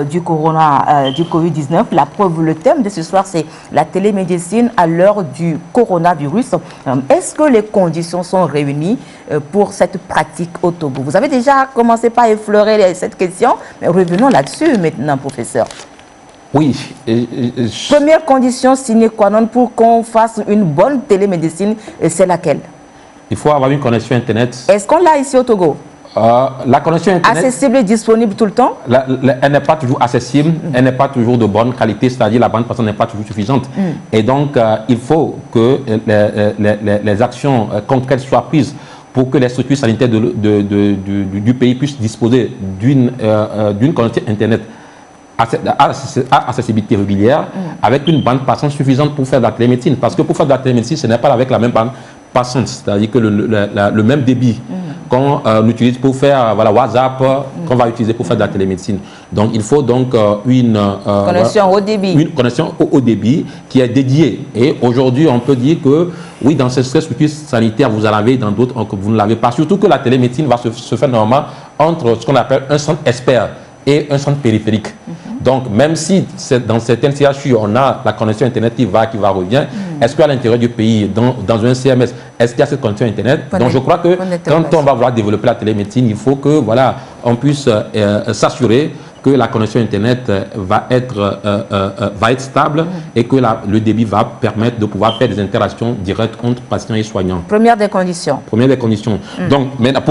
du Covid-19. La preuve, le thème de ce soir, c'est la télémédecine à l'heure du coronavirus. Est-ce que les conditions sont réunies pour cette pratique au Togo? Vous avez déjà commencé par effleurer cette question, mais revenons là-dessus maintenant, professeur. Oui. Première condition sine qua non pour qu'on fasse une bonne télémédecine, c'est laquelle? Il faut avoir une connexion Internet. Est-ce qu'on l'a ici au Togo? La connexion Internet... Accessible et disponible tout le temps? Elle n'est pas toujours accessible, elle n'est pas toujours de bonne qualité, c'est-à-dire la bande passante n'est pas toujours suffisante. Et donc, il faut que les actions concrètes soient prises pour que les structures sanitaires du pays puissent disposer d'une connexion Internet à accessibilité régulière, avec une bande passante suffisante pour faire de la télémédecine. Parce que pour faire de la télémédecine, ce n'est pas avec la même bande passante, c'est-à-dire que le même débit qu'on utilise pour faire WhatsApp, qu'on va utiliser pour faire de la télémédecine. Donc il faut donc une connexion haut débit. Une connexion haut débit qui est dédiée. Et aujourd'hui, on peut dire que oui, dans ces structures sanitaires, vous en avez, dans d'autres, vous ne l'avez pas. Surtout que la télémédecine va se faire normalement entre ce qu'on appelle un centre expert et un centre périphérique. Donc, même si dans certaines CHU, on a la connexion Internet qui va, revient, est-ce qu'à l'intérieur du pays, dans un CMS, est-ce qu'il y a cette connexion Internet? Donc, je crois que quand on va vouloir développer la télémédecine, il faut que, on puisse s'assurer que la connexion Internet va être stable et que le débit va permettre de pouvoir faire des interactions directes entre patients et soignants. Première des conditions. Première des conditions. Donc, mais la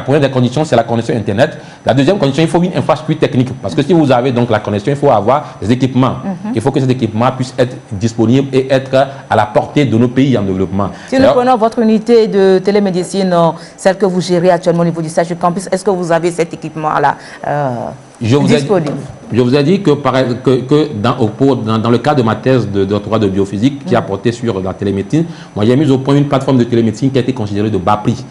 première des conditions, c'est la connexion Internet. La deuxième condition, il faut une infrastructure technique. Parce que si vous avez donc la connexion, il faut avoir des équipements. Il faut que ces équipements puissent être disponibles et être à la portée de nos pays en développement. Si nous prenons votre unité de télémédecine, celle que vous gérez actuellement au niveau du CHU Campus, est-ce que vous avez cet équipement disponible? Je vous ai dit que dans le cadre de ma thèse de doctorat de biophysique qui a porté sur la télémédecine, moi j'ai mis au point une plateforme de télémédecine qui a été considérée de bas prix.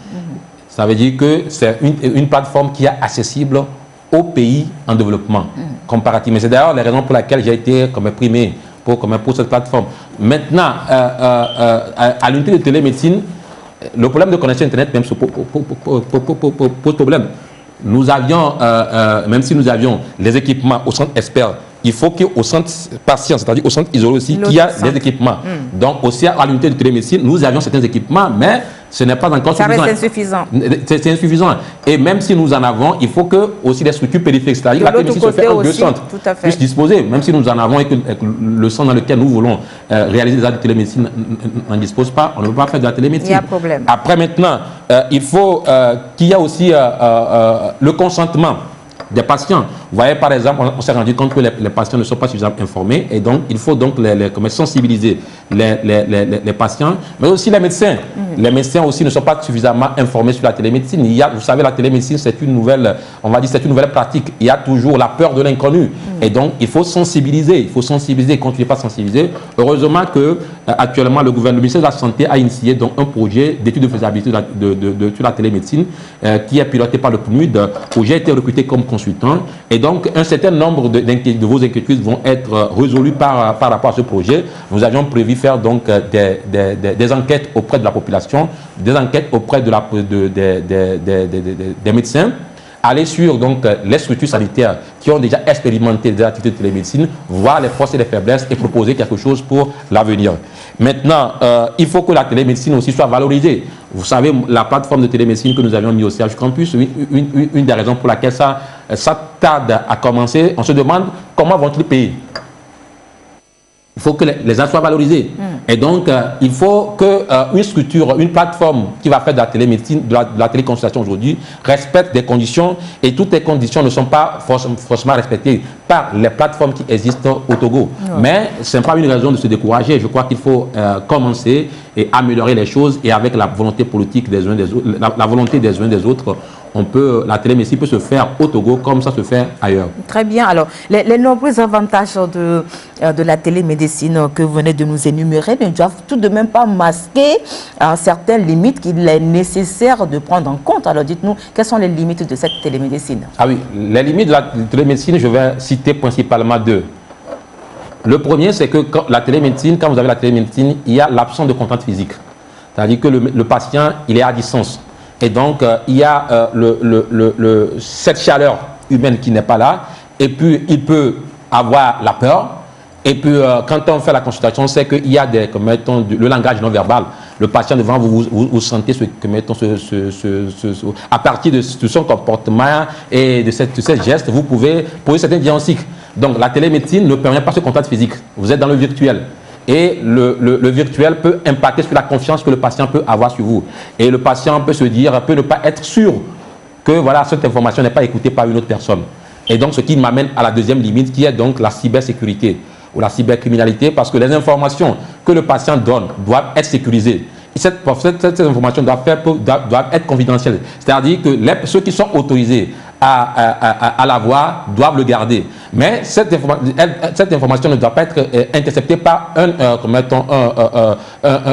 Ça veut dire que c'est une plateforme qui est accessible aux pays en développement comparativement. C'est d'ailleurs la raison pour laquelle j'ai été primé pour cette plateforme. Maintenant, à l'unité de télémédecine, le problème de connexion Internet même pose problème. Nous avions, même si nous avions les équipements au centre expert, il faut qu'au centre patient, c'est-à-dire au centre isolé aussi, qu'il y a des équipements. Donc aussi à l'unité de télémédecine, nous avions certains équipements, mais ce n'est pas encore suffisant. Ça reste insuffisant. C'est insuffisant. Et même si nous en avons, il faut que aussi les structures périphériques, c'est-à-dire la télémédecine se fait en deux centres, puissent disposer. Même si nous en avons et que le centre dans lequel nous voulons réaliser des actes de télémédecine n'en dispose pas, on ne peut pas faire de la télémédecine. Il y a un problème. Après maintenant, il faut qu'il y ait aussi le consentement des patients. Vous voyez, par exemple, on s'est rendu compte que les patients ne sont pas suffisamment informés et donc il faut donc sensibiliser les patients, mais aussi les médecins. Les médecins aussi ne sont pas suffisamment informés sur la télémédecine. Vous savez, la télémédecine, c'est une nouvelle, on va dire, c'est une nouvelle pratique. Il y a toujours la peur de l'inconnu. Et donc, il faut sensibiliser. Il faut sensibiliser et continuer à sensibiliser. Heureusement que actuellement, le ministère de la Santé a initié donc un projet d'étude de faisabilité sur la télémédecine qui est piloté par le PNUD. Le projet a été recruté comme consultant. Et donc, un certain nombre de vos inquiétudes vont être résolues par rapport à ce projet. Nous avions prévu faire donc des enquêtes auprès de la population, des enquêtes auprès des médecins, aller sur donc, les structures sanitaires qui ont déjà expérimenté des activités de télémédecine, voir les forces et les faiblesses et proposer quelque chose pour l'avenir. Maintenant, il faut que la télémédecine aussi soit valorisée. Vous savez, la plateforme de télémédecine que nous avions mis au CHU Campus, une des raisons pour laquelle ça tarde à commencer, on se demande comment vont-ils payer. Il faut que les actes soient valorisés. Et donc, il faut qu'une structure, une plateforme qui va faire de la télémédecine, de la téléconsultation aujourd'hui, respecte des conditions et toutes les conditions ne sont pas forcément respectées par les plateformes qui existent au Togo. Mais ce n'est pas une raison de se décourager. Je crois qu'il faut commencer et améliorer les choses et avec la volonté politique des uns des autres, la volonté des uns des autres, la télémédecine peut se faire au Togo comme ça se fait ailleurs. Très bien. Alors, les nombreux avantages de la télémédecine que vous venez de nous énumérer ne doivent tout de même pas masquer certaines limites qu'il est nécessaire de prendre en compte. Alors, dites-nous, quelles sont les limites de cette télémédecine? Ah oui, les limites de la télémédecine, je vais citer principalement deux. Le premier, c'est que quand vous avez la télémédecine, il y a l'absence de contact physique. C'est-à-dire que le patient, il est à distance. Et donc, il y a cette chaleur humaine qui n'est pas là. Et puis, il peut avoir la peur. Et puis, quand on fait la consultation, c'est qu'il y a le langage non verbal. Le patient devant vous sentez à partir de son comportement et de ces gestes, vous pouvez poser certains diagnostics. Donc, la télémédecine ne permet pas ce contact physique. Vous êtes dans le virtuel. Et le virtuel peut impacter sur la confiance que le patient peut avoir sur vous. Et le patient peut se dire, peut ne pas être sûr que voilà, cette information n'est pas écoutée par une autre personne. Et donc, ce qui m'amène à la deuxième limite, qui est donc la cybersécurité ou la cybercriminalité, parce que les informations que le patient donne doivent être sécurisées. Et cette information doivent être confidentielles. C'est-à-dire que ceux qui sont autorisés à l'avoir doivent le garder. Mais cette information ne doit pas être interceptée par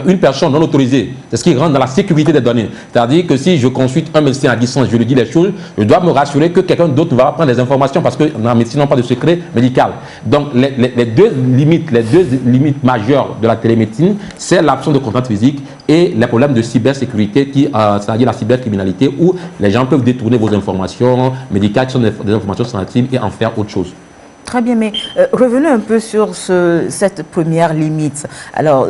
une personne non autorisée. C'est ce qui rentre dans la sécurité des données. C'est-à-dire que si je consulte un médecin à distance, je lui dis les choses, je dois me rassurer que quelqu'un d'autre va prendre les informations parce que dans la médecine, on n'a pas de secret médical. Donc les deux limites majeures de la télémédecine, c'est l'absence de contact physique et les problèmes de cybersécurité, c'est-à-dire la cybercriminalité, où les gens peuvent détourner vos informations médicales qui sont des informations sensibles et en faire autre chose. Très bien, mais revenons un peu sur cette première limite. Alors,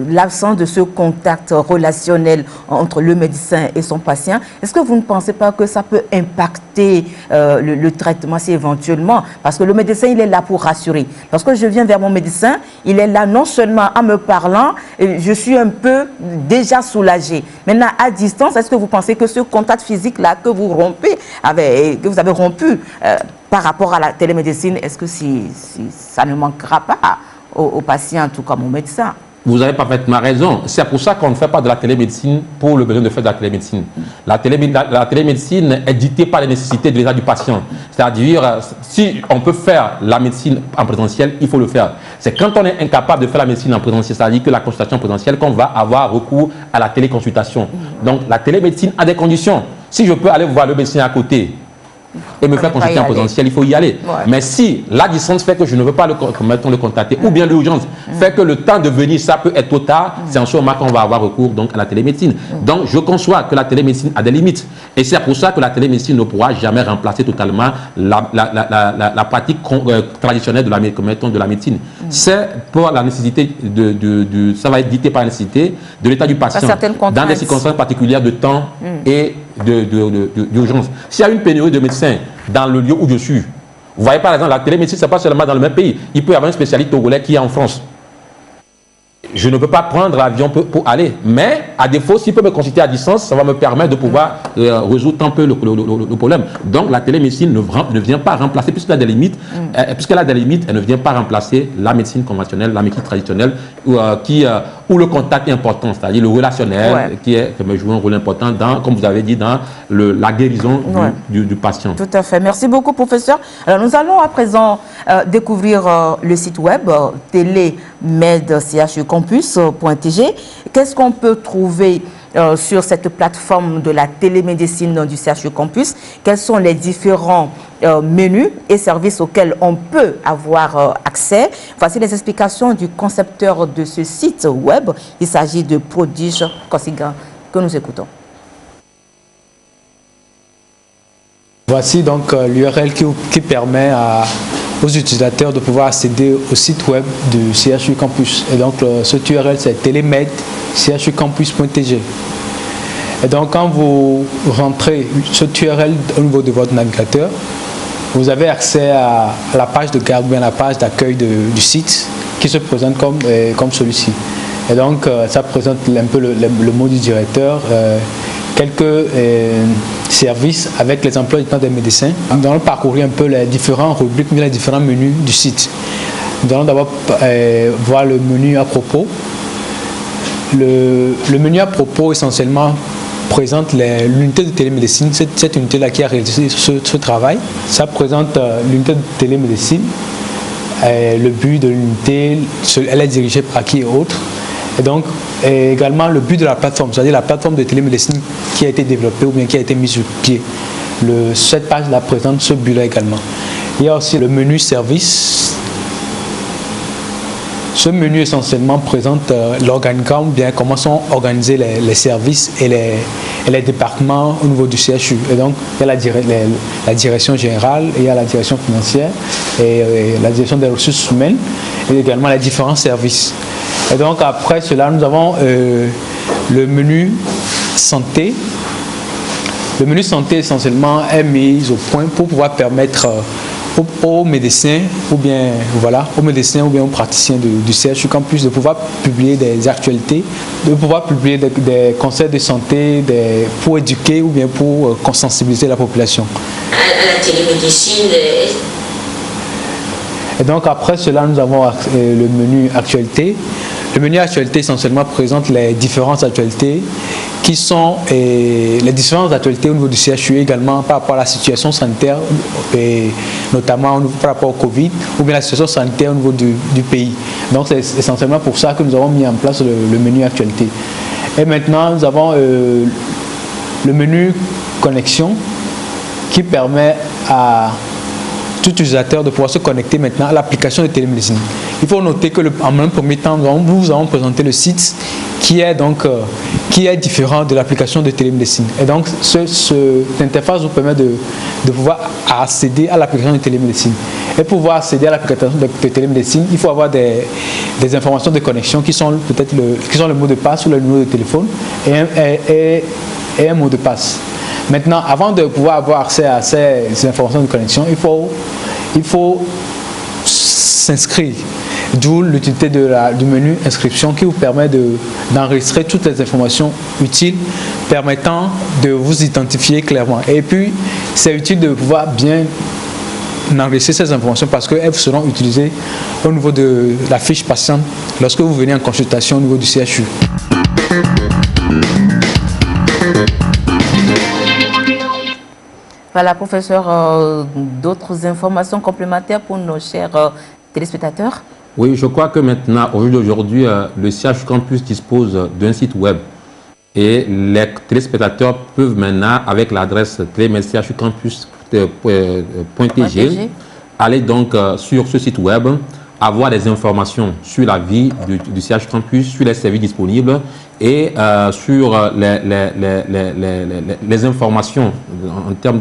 l'absence de ce contact relationnel entre le médecin et son patient, est-ce que vous ne pensez pas que ça peut impacter le traitement si éventuellement, parce que le médecin, il est là pour rassurer. Lorsque je viens vers mon médecin, il est là non seulement en me parlant, je suis un peu déjà soulagée. Maintenant, à distance, est-ce que vous pensez que ce contact physique-là que vous rompez, que vous avez rompu, par rapport à la télémédecine, est-ce que ça ne manquera pas aux patients, tout comme aux médecins? Vous avez parfaitement raison. C'est pour ça qu'on ne fait pas de la télémédecine pour le besoin de faire de la télémédecine. La télémédecine est dictée par les nécessités de l'état du patient. C'est-à-dire, si on peut faire la médecine en présentiel, il faut le faire. C'est quand on est incapable de faire la médecine en présentiel, c'est-à-dire que la consultation présentielle, qu'on va avoir recours à la téléconsultation. Donc, la télémédecine a des conditions. Si je peux aller voir le médecin à côté, et me faire consulter en présentiel, il faut y aller. Ouais. Mais si la distance fait que je ne veux pas le contacter, ou bien l'urgence fait que le temps de venir, ça peut être trop tard, c'est en ce moment qu'on va avoir recours donc, à la télémédecine. Donc, je conçois que la télémédecine a des limites. Et c'est pour ça que la télémédecine ne pourra jamais remplacer totalement la pratique traditionnelle de la médecine. C'est pour la nécessité ça va être dicté par la nécessité de l'état du patient, dans des circonstances particulières de temps et d'urgence. S'il y a une pénurie de médecins dans le lieu où je suis, vous voyez par exemple la télémédecine, ce n'est pas seulement dans le même pays. Il peut y avoir un spécialiste togolais qui est en France. Je ne peux pas prendre l'avion pour aller, mais à défaut, s'il peut me consulter à distance, ça va me permettre de pouvoir résoudre un peu le problème. Donc la télémédecine ne vient pas remplacer, puisqu'elle a des limites, elle ne vient pas remplacer la médecine conventionnelle, la médecine traditionnelle, où le contact est important, c'est-à-dire le relationnel, qui joue un rôle important, comme vous avez dit, dans la guérison du patient. Tout à fait. Merci beaucoup, professeur. Alors nous allons à présent découvrir le site web telemedcampus.tg. Qu'est-ce qu'on peut trouver sur cette plateforme de la télémédecine du CHU Campus? Quels sont les différents menus et services auxquels on peut avoir accès? Voici les explications du concepteur de ce site web. Il s'agit de Prodige Kosiga, que nous écoutons. Voici donc l'URL qui permet aux utilisateurs de pouvoir accéder au site web du CHU Campus. Et donc cette URL c'est telemedcampus.tg. Et donc quand vous rentrez cette URL au niveau de votre navigateur, vous avez accès à la page de garde ou bien la page d'accueil du site qui se présente comme celui-ci. Et donc ça présente un peu le mot du directeur, quelques services avec les emplois du temps des médecins. Nous allons parcourir un peu les différents rubriques, les différents menus du site. Nous allons d'abord voir le menu à propos. Le menu à propos essentiellement présente l'unité de télémédecine, cette unité-là qui a réalisé ce travail. Ça présente l'unité de télémédecine, le but de l'unité, elle est dirigée par qui et autres. Et donc, également le but de la plateforme, c'est-à-dire la plateforme de télémédecine qui a été développée ou bien qui a été mise sur pied. Cette page-là présente ce but-là également. Il y a aussi le menu service. Ce menu essentiellement présente l'organigramme, bien comment sont organisés les services et les départements au niveau du CHU. Et donc, il y a la direction générale, il y a la direction financière et la direction des ressources humaines et également les différents services. Et donc, après cela, nous avons le menu santé. Le menu santé essentiellement est mis au point pour pouvoir permettre aux médecins ou bien aux praticiens du CHU Campus de pouvoir publier des actualités, de pouvoir publier des conseils de santé pour éduquer ou bien pour sensibiliser la population. À la télémédecine. Et donc après cela, nous avons le menu actualité. Le menu actualité essentiellement présente les différentes actualités qui sont les différentes actualités au niveau du CHU également par rapport à la situation sanitaire et notamment par rapport au Covid ou bien la situation sanitaire au niveau du pays. Donc c'est essentiellement pour ça que nous avons mis en place le menu actualité. Et maintenant nous avons le menu connexion qui permet à tout utilisateur de pouvoir se connecter maintenant à l'application de télémédecine. Il faut noter que en un premier temps, nous vous avons présenté le site qui est différent de l'application de télémédecine. Et donc, cette interface vous permet de pouvoir accéder à l'application de télémédecine. Et pour pouvoir accéder à l'application de télémédecine, il faut avoir des informations de connexion qui sont peut-être le mot de passe ou le numéro de téléphone et un mot de passe. Maintenant, avant de pouvoir avoir accès à ces informations de connexion, il faut s'inscrire. D'où l'utilité du menu inscription qui vous permet d'enregistrer toutes les informations utiles permettant de vous identifier clairement. Et puis, c'est utile de pouvoir bien enregistrer ces informations parce qu'elles seront utilisées au niveau de la fiche patiente lorsque vous venez en consultation au niveau du CHU. Voilà, professeur, d'autres informations complémentaires pour nos chers téléspectateurs? Oui, je crois que maintenant, au jour d'aujourd'hui, le CHU Campus dispose d'un site web et les téléspectateurs peuvent maintenant, avec l'adresse télémédecine-campus.tg, aller donc sur ce site web, avoir des informations sur la vie du CHU Campus, sur les services disponibles et sur les informations en termes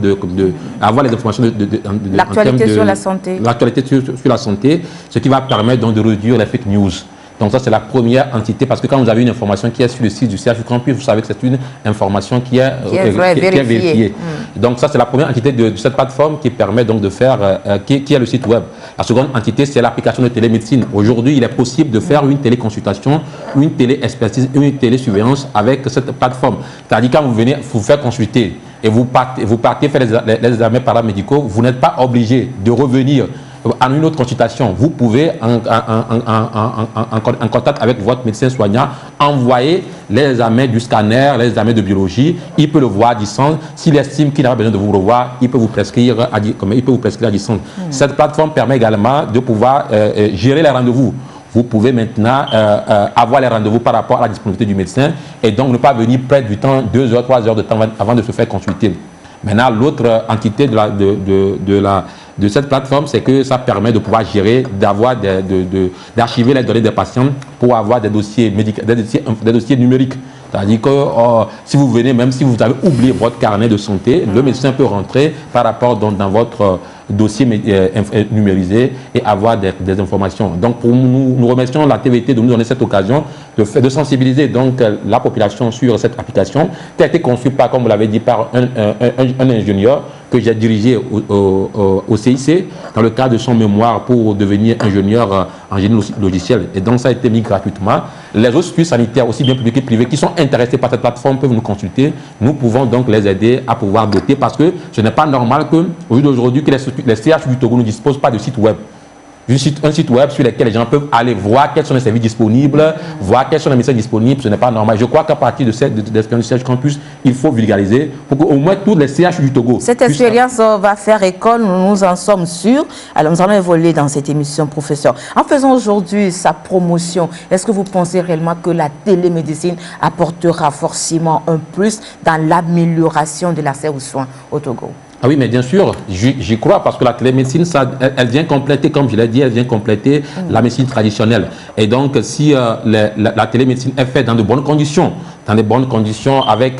avoir les informations de l'actualité sur la santé. L'actualité sur la santé, ce qui va permettre donc de réduire les fake news. Donc ça, c'est la première entité, parce que quand vous avez une information qui est sur le site du CHU Campus, vous savez que c'est une information qui est vérifiée. Donc ça, c'est la première entité de cette plateforme qui permet donc de faire, qui est le site web. La seconde entité, c'est l'application de télémédecine. Aujourd'hui, il est possible de faire une téléconsultation, une téléexpertise, une télésurveillance avec cette plateforme. C'est-à-dire quand vous venez vous faire consulter et vous partez faire les examens paramédicaux, vous n'êtes pas obligé de revenir en une autre consultation. Vous pouvez, en contact avec votre médecin soignant, envoyer les examens du scanner, les examens de biologie. Il peut le voir à distance. S'il estime qu'il n'a pas besoin de vous revoir, il peut vous prescrire à distance. Cette plateforme permet également de pouvoir gérer les rendez-vous. Vous pouvez maintenant avoir les rendez-vous par rapport à la disponibilité du médecin et donc ne pas venir perdre du temps, 2 heures, 3 heures de temps avant de se faire consulter. Maintenant, l'autre entité de cette plateforme, c'est que ça permet de pouvoir gérer, d'archiver les données des patients pour avoir des dossiers médicaux, des dossiers numériques. C'est-à-dire que si vous venez, même si vous avez oublié votre carnet de santé, le médecin peut rentrer par rapport dans votre dossier numérisé et avoir des informations. Donc, pour nous remercions la TVT de nous donner cette occasion de sensibiliser donc la population sur cette application qui a été conçue par, comme vous l'avez dit, par un ingénieur que j'ai dirigé au CIC dans le cadre de son mémoire pour devenir ingénieur en génie logiciel. Et donc, ça a été mis gratuitement. Les autres structures sanitaires, aussi bien publiques que privées, qui sont intéressées par cette plateforme peuvent nous consulter. Nous pouvons donc les aider à pouvoir doter parce que ce n'est pas normal qu'au jour d'aujourd'hui, que les CHU du Togo ne disposent pas de site web. Un site web sur lequel les gens peuvent aller voir quels sont les services disponibles, voir quels sont les médecins disponibles, ce n'est pas normal. Je crois qu'à partir de cette expérience du CHU Campus, il faut vulgariser pour qu'au moins tous les CHU du Togo... Cette expérience va faire école, nous en sommes sûrs. Alors nous allons évoluer dans cette émission, professeur. En faisant aujourd'hui sa promotion, est-ce que vous pensez réellement que la télémédecine apportera forcément un plus dans l'amélioration de l'accès aux soins au Togo. Ah oui, mais bien sûr, j'y crois parce que la télémédecine, elle vient compléter, comme je l'ai dit, elle vient compléter la médecine traditionnelle. Et donc, si la télémédecine est faite dans de bonnes conditions, avec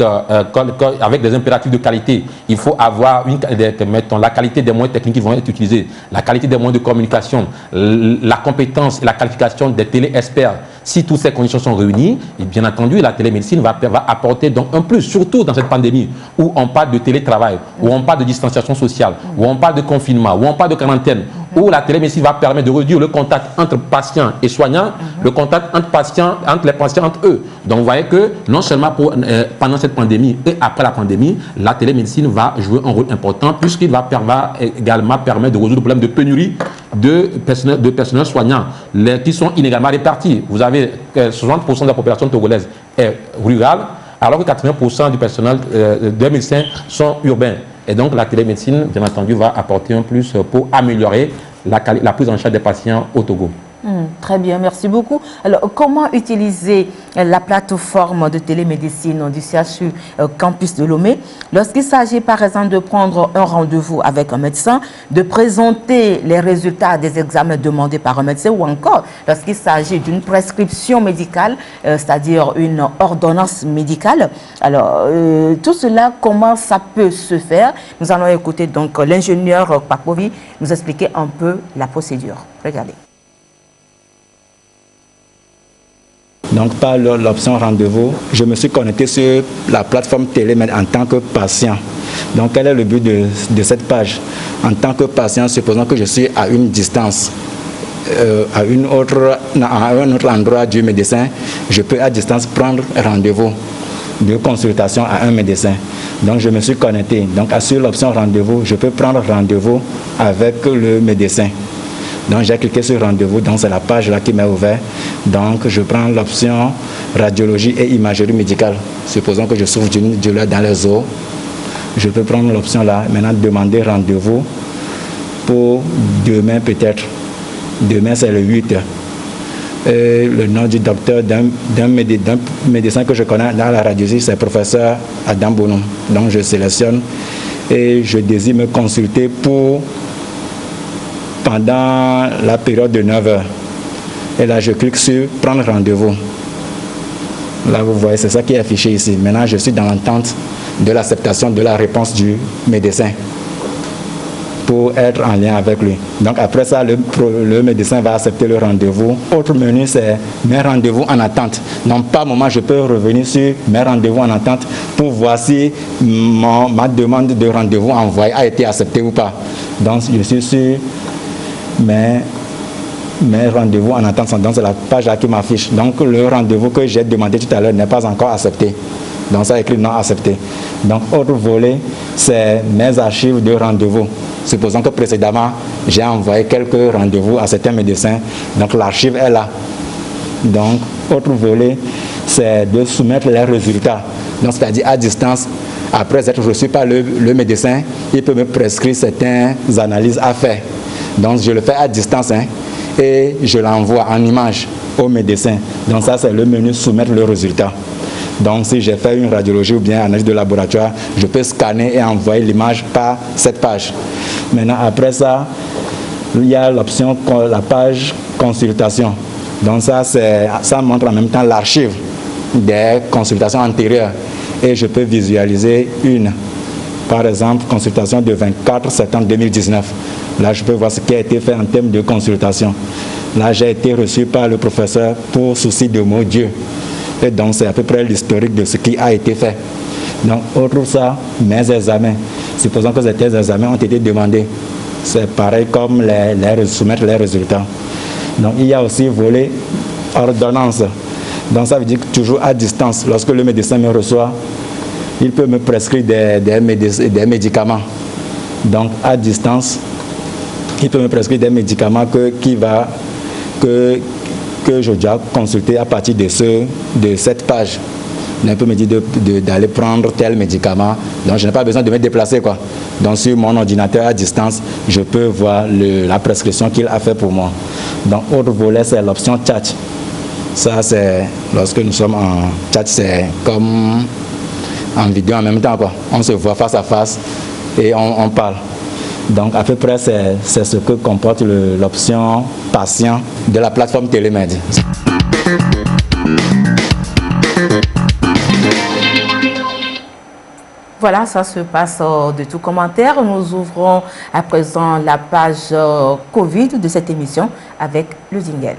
des impératifs de qualité, il faut avoir la qualité des moyens techniques qui vont être utilisés, la qualité des moyens de communication, la compétence et la qualification des télé-experts. Si toutes ces conditions sont réunies, et bien entendu, la télémédecine va apporter donc un plus, surtout dans cette pandémie où on parle de télétravail, où on parle de distanciation sociale, où on parle de confinement, où on parle de quarantaine, où la télémédecine va permettre de réduire le contact entre patients et soignants, le contact entre les patients entre eux. Donc vous voyez que non seulement pendant cette pandémie et après la pandémie, la télémédecine va jouer un rôle important puisqu'il va également permettre de résoudre le problème de pénurie de personnel soignant qui sont inégalement répartis. Vous avez 60% de la population togolaise est rurale, alors que 80% du personnel des médecins sont urbains. Et donc la télémédecine, bien entendu, va apporter un plus pour améliorer la prise en charge des patients au Togo. Très bien, merci beaucoup. Alors, comment utiliser la plateforme de télémédecine du CHU Campus de Lomé lorsqu'il s'agit, par exemple, de prendre un rendez-vous avec un médecin, de présenter les résultats des examens demandés par un médecin ou encore lorsqu'il s'agit d'une prescription médicale, c'est-à-dire une ordonnance médicale. Alors, tout cela, comment ça peut se faire? Nous allons écouter donc l'ingénieur Papovi nous expliquer un peu la procédure. Regardez. Donc, par l'option rendez-vous, je me suis connecté sur la plateforme Télémed en tant que patient. Donc, quel est le but de cette page? En tant que patient, supposons que je suis à une distance, à un autre endroit du médecin, je peux à distance prendre rendez-vous de consultation à un médecin. Donc, je me suis connecté. Donc, sur l'option rendez-vous, je peux prendre rendez-vous avec le médecin. Donc j'ai cliqué sur rendez-vous, donc c'est la page là qui m'est ouverte. Donc je prends l'option radiologie et imagerie médicale. Supposons que je souffre d'une douleur dans les os. Je peux prendre l'option là, maintenant demander rendez-vous pour demain peut-être. Demain c'est le 8. Le nom du docteur d'un médecin que je connais dans la radiologie, c'est le professeur Adam Bono. Donc je sélectionne et je désire me consulter pendant la période de 9 heures. Et là, je clique sur « Prendre rendez-vous ». Là, vous voyez, c'est ça qui est affiché ici. Maintenant, je suis dans l'attente de l'acceptation de la réponse du médecin pour être en lien avec lui. Donc, après ça, le médecin va accepter le rendez-vous. Autre menu, c'est « Mes rendez-vous en attente ». Donc, par moment, je peux revenir sur « Mes rendez-vous en attente » pour voir si ma demande de rendez-vous envoyée a été acceptée ou pas. Donc, je suis sur mes rendez-vous en attente, donc c'est la page là qui m'affiche. Donc le rendez-vous que j'ai demandé tout à l'heure n'est pas encore accepté. Donc ça écrit non accepté. Donc autre volet, c'est mes archives de rendez-vous. Supposons que précédemment, j'ai envoyé quelques rendez-vous à certains médecins. Donc l'archive est là. Donc autre volet, c'est de soumettre les résultats. Donc c'est-à-dire à distance, après être reçu par le médecin, il peut me prescrire certaines analyses à faire. Donc je le fais à distance et je l'envoie en image au médecin. Donc ça c'est le menu soumettre le résultat. Donc si j'ai fait une radiologie ou bien analyse de laboratoire, je peux scanner et envoyer l'image par cette page. Maintenant après ça, il y a l'option, la page consultation. Donc ça montre en même temps l'archive des consultations antérieures. Et je peux visualiser une. Par exemple, consultation de 24 septembre 2019. Là, je peux voir ce qui a été fait en termes de consultation. Là, j'ai été reçu par le professeur pour souci de mon Dieu. Et donc, c'est à peu près l'historique de ce qui a été fait. Donc, autre ça, mes examens. Supposons que ces examens ont été demandés. C'est pareil comme soumettre les résultats. Donc, il y a aussi volet ordonnance. Donc, ça veut dire que toujours à distance, lorsque le médecin me reçoit, il peut me prescrire des médicaments. Donc, à distance, il peut me prescrire des médicaments que je dois consulter à partir de cette page. Il peut me dire d'aller prendre tel médicament. Donc, je n'ai pas besoin de me déplacer, quoi. Donc, sur mon ordinateur à distance, je peux voir la prescription qu'il a fait pour moi. Donc, autre volet, c'est l'option chat. Ça, c'est lorsque nous sommes en chat, c'est comme en vidéo en même temps, quoi. On se voit face à face et on parle. Donc à peu près c'est ce que comporte l'option patient de la plateforme Télémed. Voilà, ça se passe de tout commentaire. Nous ouvrons à présent la page Covid de cette émission avec le jingle.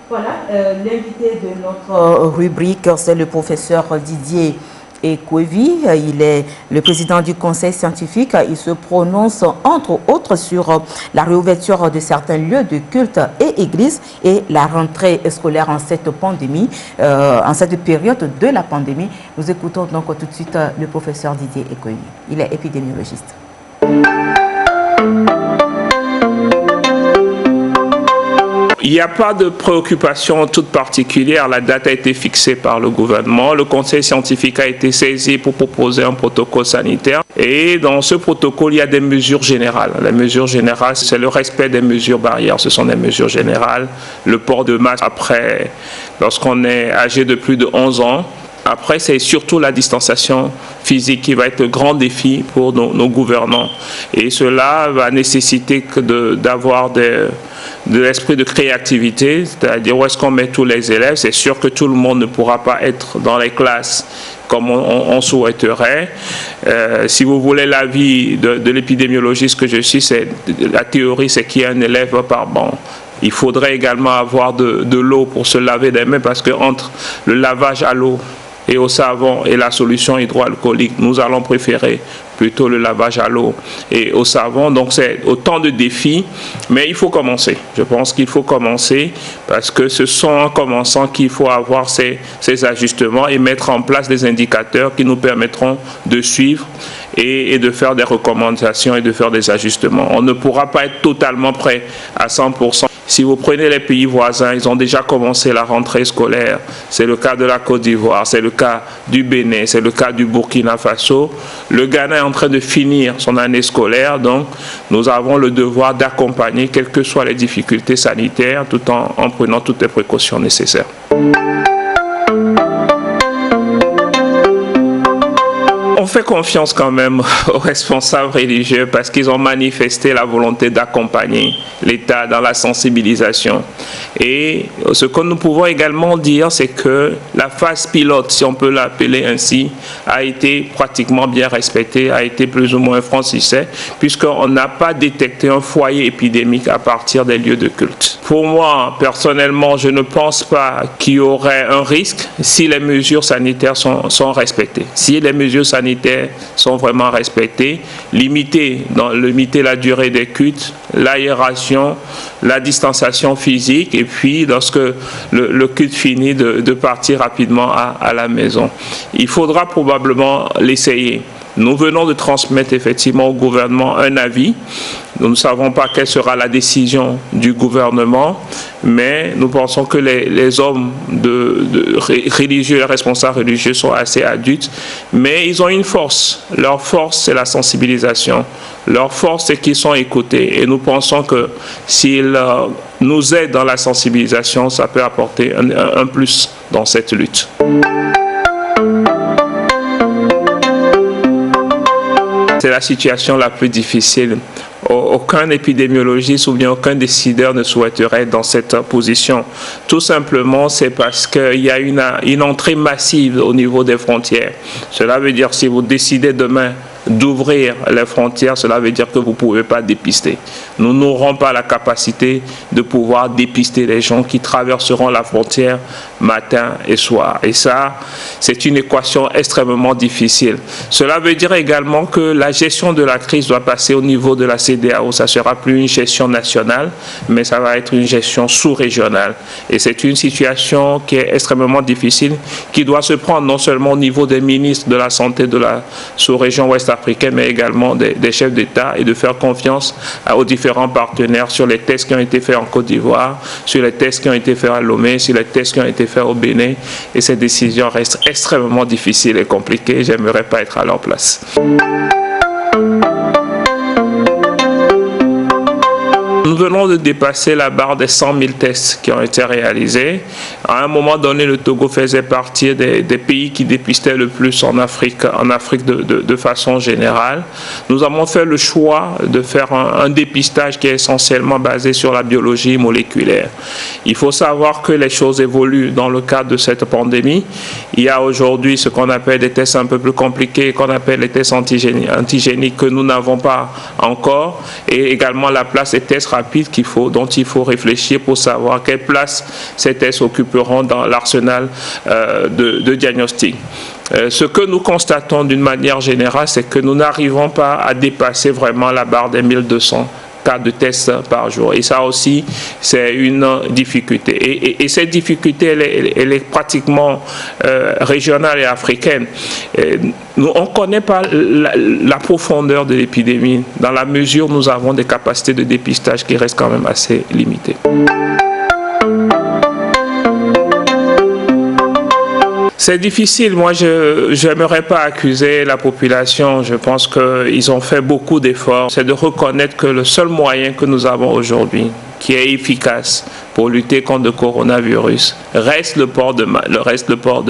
Voilà, l'invité de notre rubrique, c'est le professeur Didier Ekwevi. Il est le président du conseil scientifique. Il se prononce entre autres sur la réouverture de certains lieux de culte et églises et la rentrée scolaire en cette pandémie, en cette période de la pandémie. Nous écoutons donc tout de suite le professeur Didier Ekwevi. Il est épidémiologiste. Il n'y a pas de préoccupation toute particulière. La date a été fixée par le gouvernement. Le conseil scientifique a été saisi pour proposer un protocole sanitaire. Et dans ce protocole, il y a des mesures générales. Les mesures générales, c'est le respect des mesures barrières. Ce sont des mesures générales. Le port de masque après, lorsqu'on est âgé de plus de 11 ans. Après, c'est surtout la distanciation physique qui va être le grand défi pour nos gouvernants. Et cela va nécessiter d'avoir de l'esprit de créativité, c'est-à-dire où est-ce qu'on met tous les élèves. C'est sûr que tout le monde ne pourra pas être dans les classes comme on souhaiterait. Si vous voulez l'avis de l'épidémiologiste que je suis, la théorie, c'est qu'il y a un élève par banc. Il faudrait également avoir de l'eau pour se laver les mains parce que entre le lavage à l'eau et au savon et la solution hydroalcoolique, nous allons préférer plutôt le lavage à l'eau et au savon. Donc c'est autant de défis, mais il faut commencer. Je pense qu'il faut commencer parce que ce sont en commençant qu'il faut avoir ces ajustements et mettre en place des indicateurs qui nous permettront de suivre et de faire des recommandations et de faire des ajustements. On ne pourra pas être totalement prêt à 100%. Si vous prenez les pays voisins, ils ont déjà commencé la rentrée scolaire. C'est le cas de la Côte d'Ivoire, c'est le cas du Bénin, c'est le cas du Burkina Faso. Le Ghana est en train de finir son année scolaire, donc nous avons le devoir d'accompagner, quelles que soient les difficultés sanitaires, tout en prenant toutes les précautions nécessaires. On fait confiance quand même aux responsables religieux parce qu'ils ont manifesté la volonté d'accompagner l'État dans la sensibilisation. Et ce que nous pouvons également dire, c'est que la phase pilote, si on peut l'appeler ainsi, a été pratiquement bien respectée, a été plus ou moins francisée, puisqu'on n'a pas détecté un foyer épidémique à partir des lieux de culte. Pour moi, personnellement, je ne pense pas qu'il y aurait un risque si les mesures sanitaires sont respectées. Si les mesures sanitaires sont vraiment respectées, limiter la durée des cultes, l'aération, la distanciation physique et puis lorsque le culte finit de partir rapidement à la maison. Il faudra probablement l'essayer. Nous venons de transmettre effectivement au gouvernement un avis. Nous ne savons pas quelle sera la décision du gouvernement, mais nous pensons que les hommes religieux, les responsables religieux sont assez adultes, mais ils ont une force. Leur force, c'est la sensibilisation. Leur force, c'est qu'ils sont écoutés. Et nous pensons que s'ils nous aident dans la sensibilisation, ça peut apporter un plus dans cette lutte. C'est la situation la plus difficile. Aucun épidémiologiste ou bien aucun décideur ne souhaiterait être dans cette position. Tout simplement, c'est parce qu'il y a une entrée massive au niveau des frontières. Cela veut dire si vous décidez demain d'ouvrir les frontières, cela veut dire que vous ne pouvez pas dépister. Nous n'aurons pas la capacité de pouvoir dépister les gens qui traverseront la frontière matin et soir. Et ça, c'est une équation extrêmement difficile. Cela veut dire également que la gestion de la crise doit passer au niveau de la CEDEAO. Ça ne sera plus une gestion nationale, mais ça va être une gestion sous-régionale. Et c'est une situation qui est extrêmement difficile, qui doit se prendre non seulement au niveau des ministres de la Santé de la sous-région ouest africaine, mais également des chefs d'État et de faire confiance aux différents partenaires sur les tests qui ont été faits en Côte d'Ivoire, sur les tests qui ont été faits à Lomé, sur les tests qui ont été faits au Bénin. Et ces décisions restent extrêmement difficiles et compliquées. J'aimerais pas être à leur place. Nous venons de dépasser la barre des 100 000 tests qui ont été réalisés. À un moment donné, le Togo faisait partie des pays qui dépistaient le plus en Afrique de façon générale. Nous avons fait le choix de faire un dépistage qui est essentiellement basé sur la biologie moléculaire. Il faut savoir que les choses évoluent dans le cadre de cette pandémie. Il y a aujourd'hui ce qu'on appelle des tests un peu plus compliqués, qu'on appelle les tests antigéniques que nous n'avons pas encore, et également la place des tests rapides dont il faut réfléchir pour savoir quelle place ces tests occuperont dans l'arsenal de diagnostic. Ce que nous constatons d'une manière générale, c'est que nous n'arrivons pas à dépasser vraiment la barre des 1200 cas de tests par jour. Et ça aussi, c'est une difficulté. Et cette difficulté, elle est pratiquement régionale et africaine. On ne connaît pas la profondeur de l'épidémie, dans la mesure où nous avons des capacités de dépistage qui restent quand même assez limitées. C'est difficile. Moi, je n'aimerais pas accuser la population. Je pense qu'ils ont fait beaucoup d'efforts. C'est de reconnaître que le seul moyen que nous avons aujourd'hui, qui est efficace pour lutter contre le coronavirus, reste le port de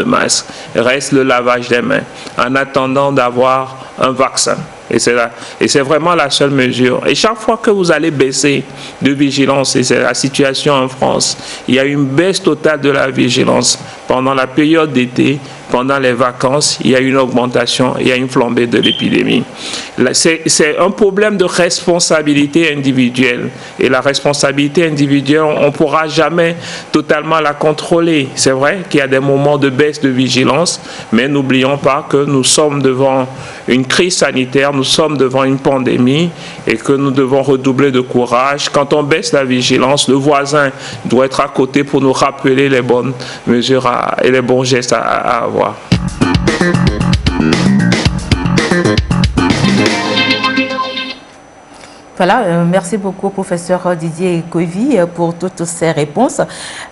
masque, reste le lavage des mains, en attendant d'avoir un vaccin. Et c'est vraiment la seule mesure. Et chaque fois que vous allez baisser de vigilance, et c'est la situation en France, il y a une baisse totale de la vigilance. Pendant la période d'été, pendant les vacances, il y a une augmentation, il y a une flambée de l'épidémie. C'est un problème de responsabilité individuelle. Et la responsabilité individuelle, on ne pourra jamais totalement la contrôler. C'est vrai qu'il y a des moments de baisse de vigilance, mais n'oublions pas que nous sommes devant une crise sanitaire, nous sommes devant une pandémie et que nous devons redoubler de courage. Quand on baisse la vigilance, le voisin doit être à côté pour nous rappeler les bonnes mesures et les bons gestes à avoir. Voilà, merci beaucoup, professeur Didier Koivi, pour toutes ces réponses.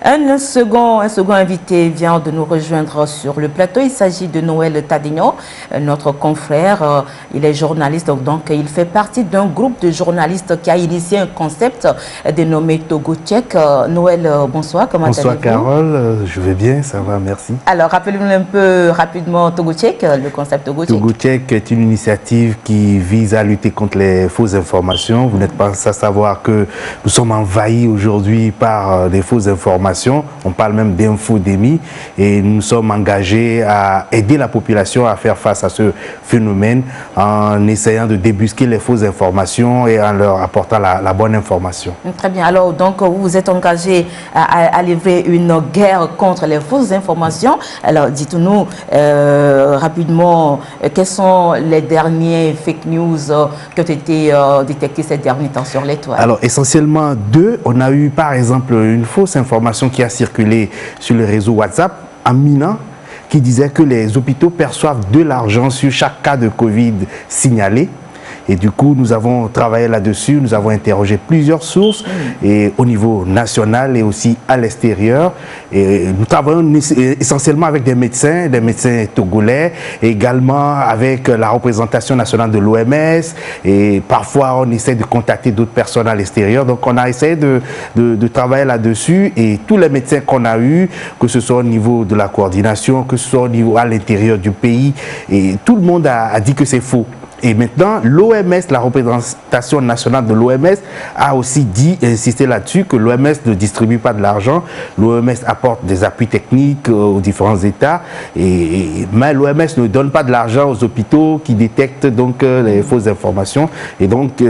Un second invité vient de nous rejoindre sur le plateau. Il s'agit de Noël Tadigno, notre confrère. Il est journaliste, donc il fait partie d'un groupe de journalistes qui a initié un concept dénommé Togo Check. Noël, bonsoir, comment allez-vous? Bonsoir Carole, je vais bien, ça va, merci. Alors, rappelez-nous un peu rapidement Togo Check, le concept Togo Check. Togo Check est une initiative qui vise à lutter contre les fausses informations. Vous n'êtes pas sans savoir que nous sommes envahis aujourd'hui par des fausses informations. On parle même d'infodémie et nous sommes engagés à aider la population à faire face à ce phénomène en essayant de débusquer les fausses informations et en leur apportant la bonne information. Très bien. Alors, donc, vous êtes engagé à livrer une guerre contre les fausses informations. Alors, dites-nous rapidement, quels sont les derniers fake news qui ont été détectés ces derniers temps sur l'étoile? Alors, essentiellement deux. On a eu, par exemple, une fausse information qui a circulé sur le réseau WhatsApp en Milan, qui disait que les hôpitaux perçoivent de l'argent sur chaque cas de Covid signalé. Et du coup, nous avons travaillé là-dessus, nous avons interrogé plusieurs sources et au niveau national et aussi à l'extérieur. Et nous travaillons essentiellement avec des médecins togolais, et également avec la représentation nationale de l'OMS. Et parfois, on essaie de contacter d'autres personnes à l'extérieur. Donc, on a essayé de travailler là-dessus. Et tous les médecins qu'on a eus, que ce soit au niveau de la coordination, que ce soit au niveau à l'intérieur du pays, et tout le monde a dit que c'est faux. Et maintenant, l'OMS, la représentation nationale de l'OMS, a aussi insisté là-dessus que l'OMS ne distribue pas de l'argent. L'OMS apporte des appuis techniques aux différents États, mais l'OMS ne donne pas de l'argent aux hôpitaux qui détectent donc les fausses informations et donc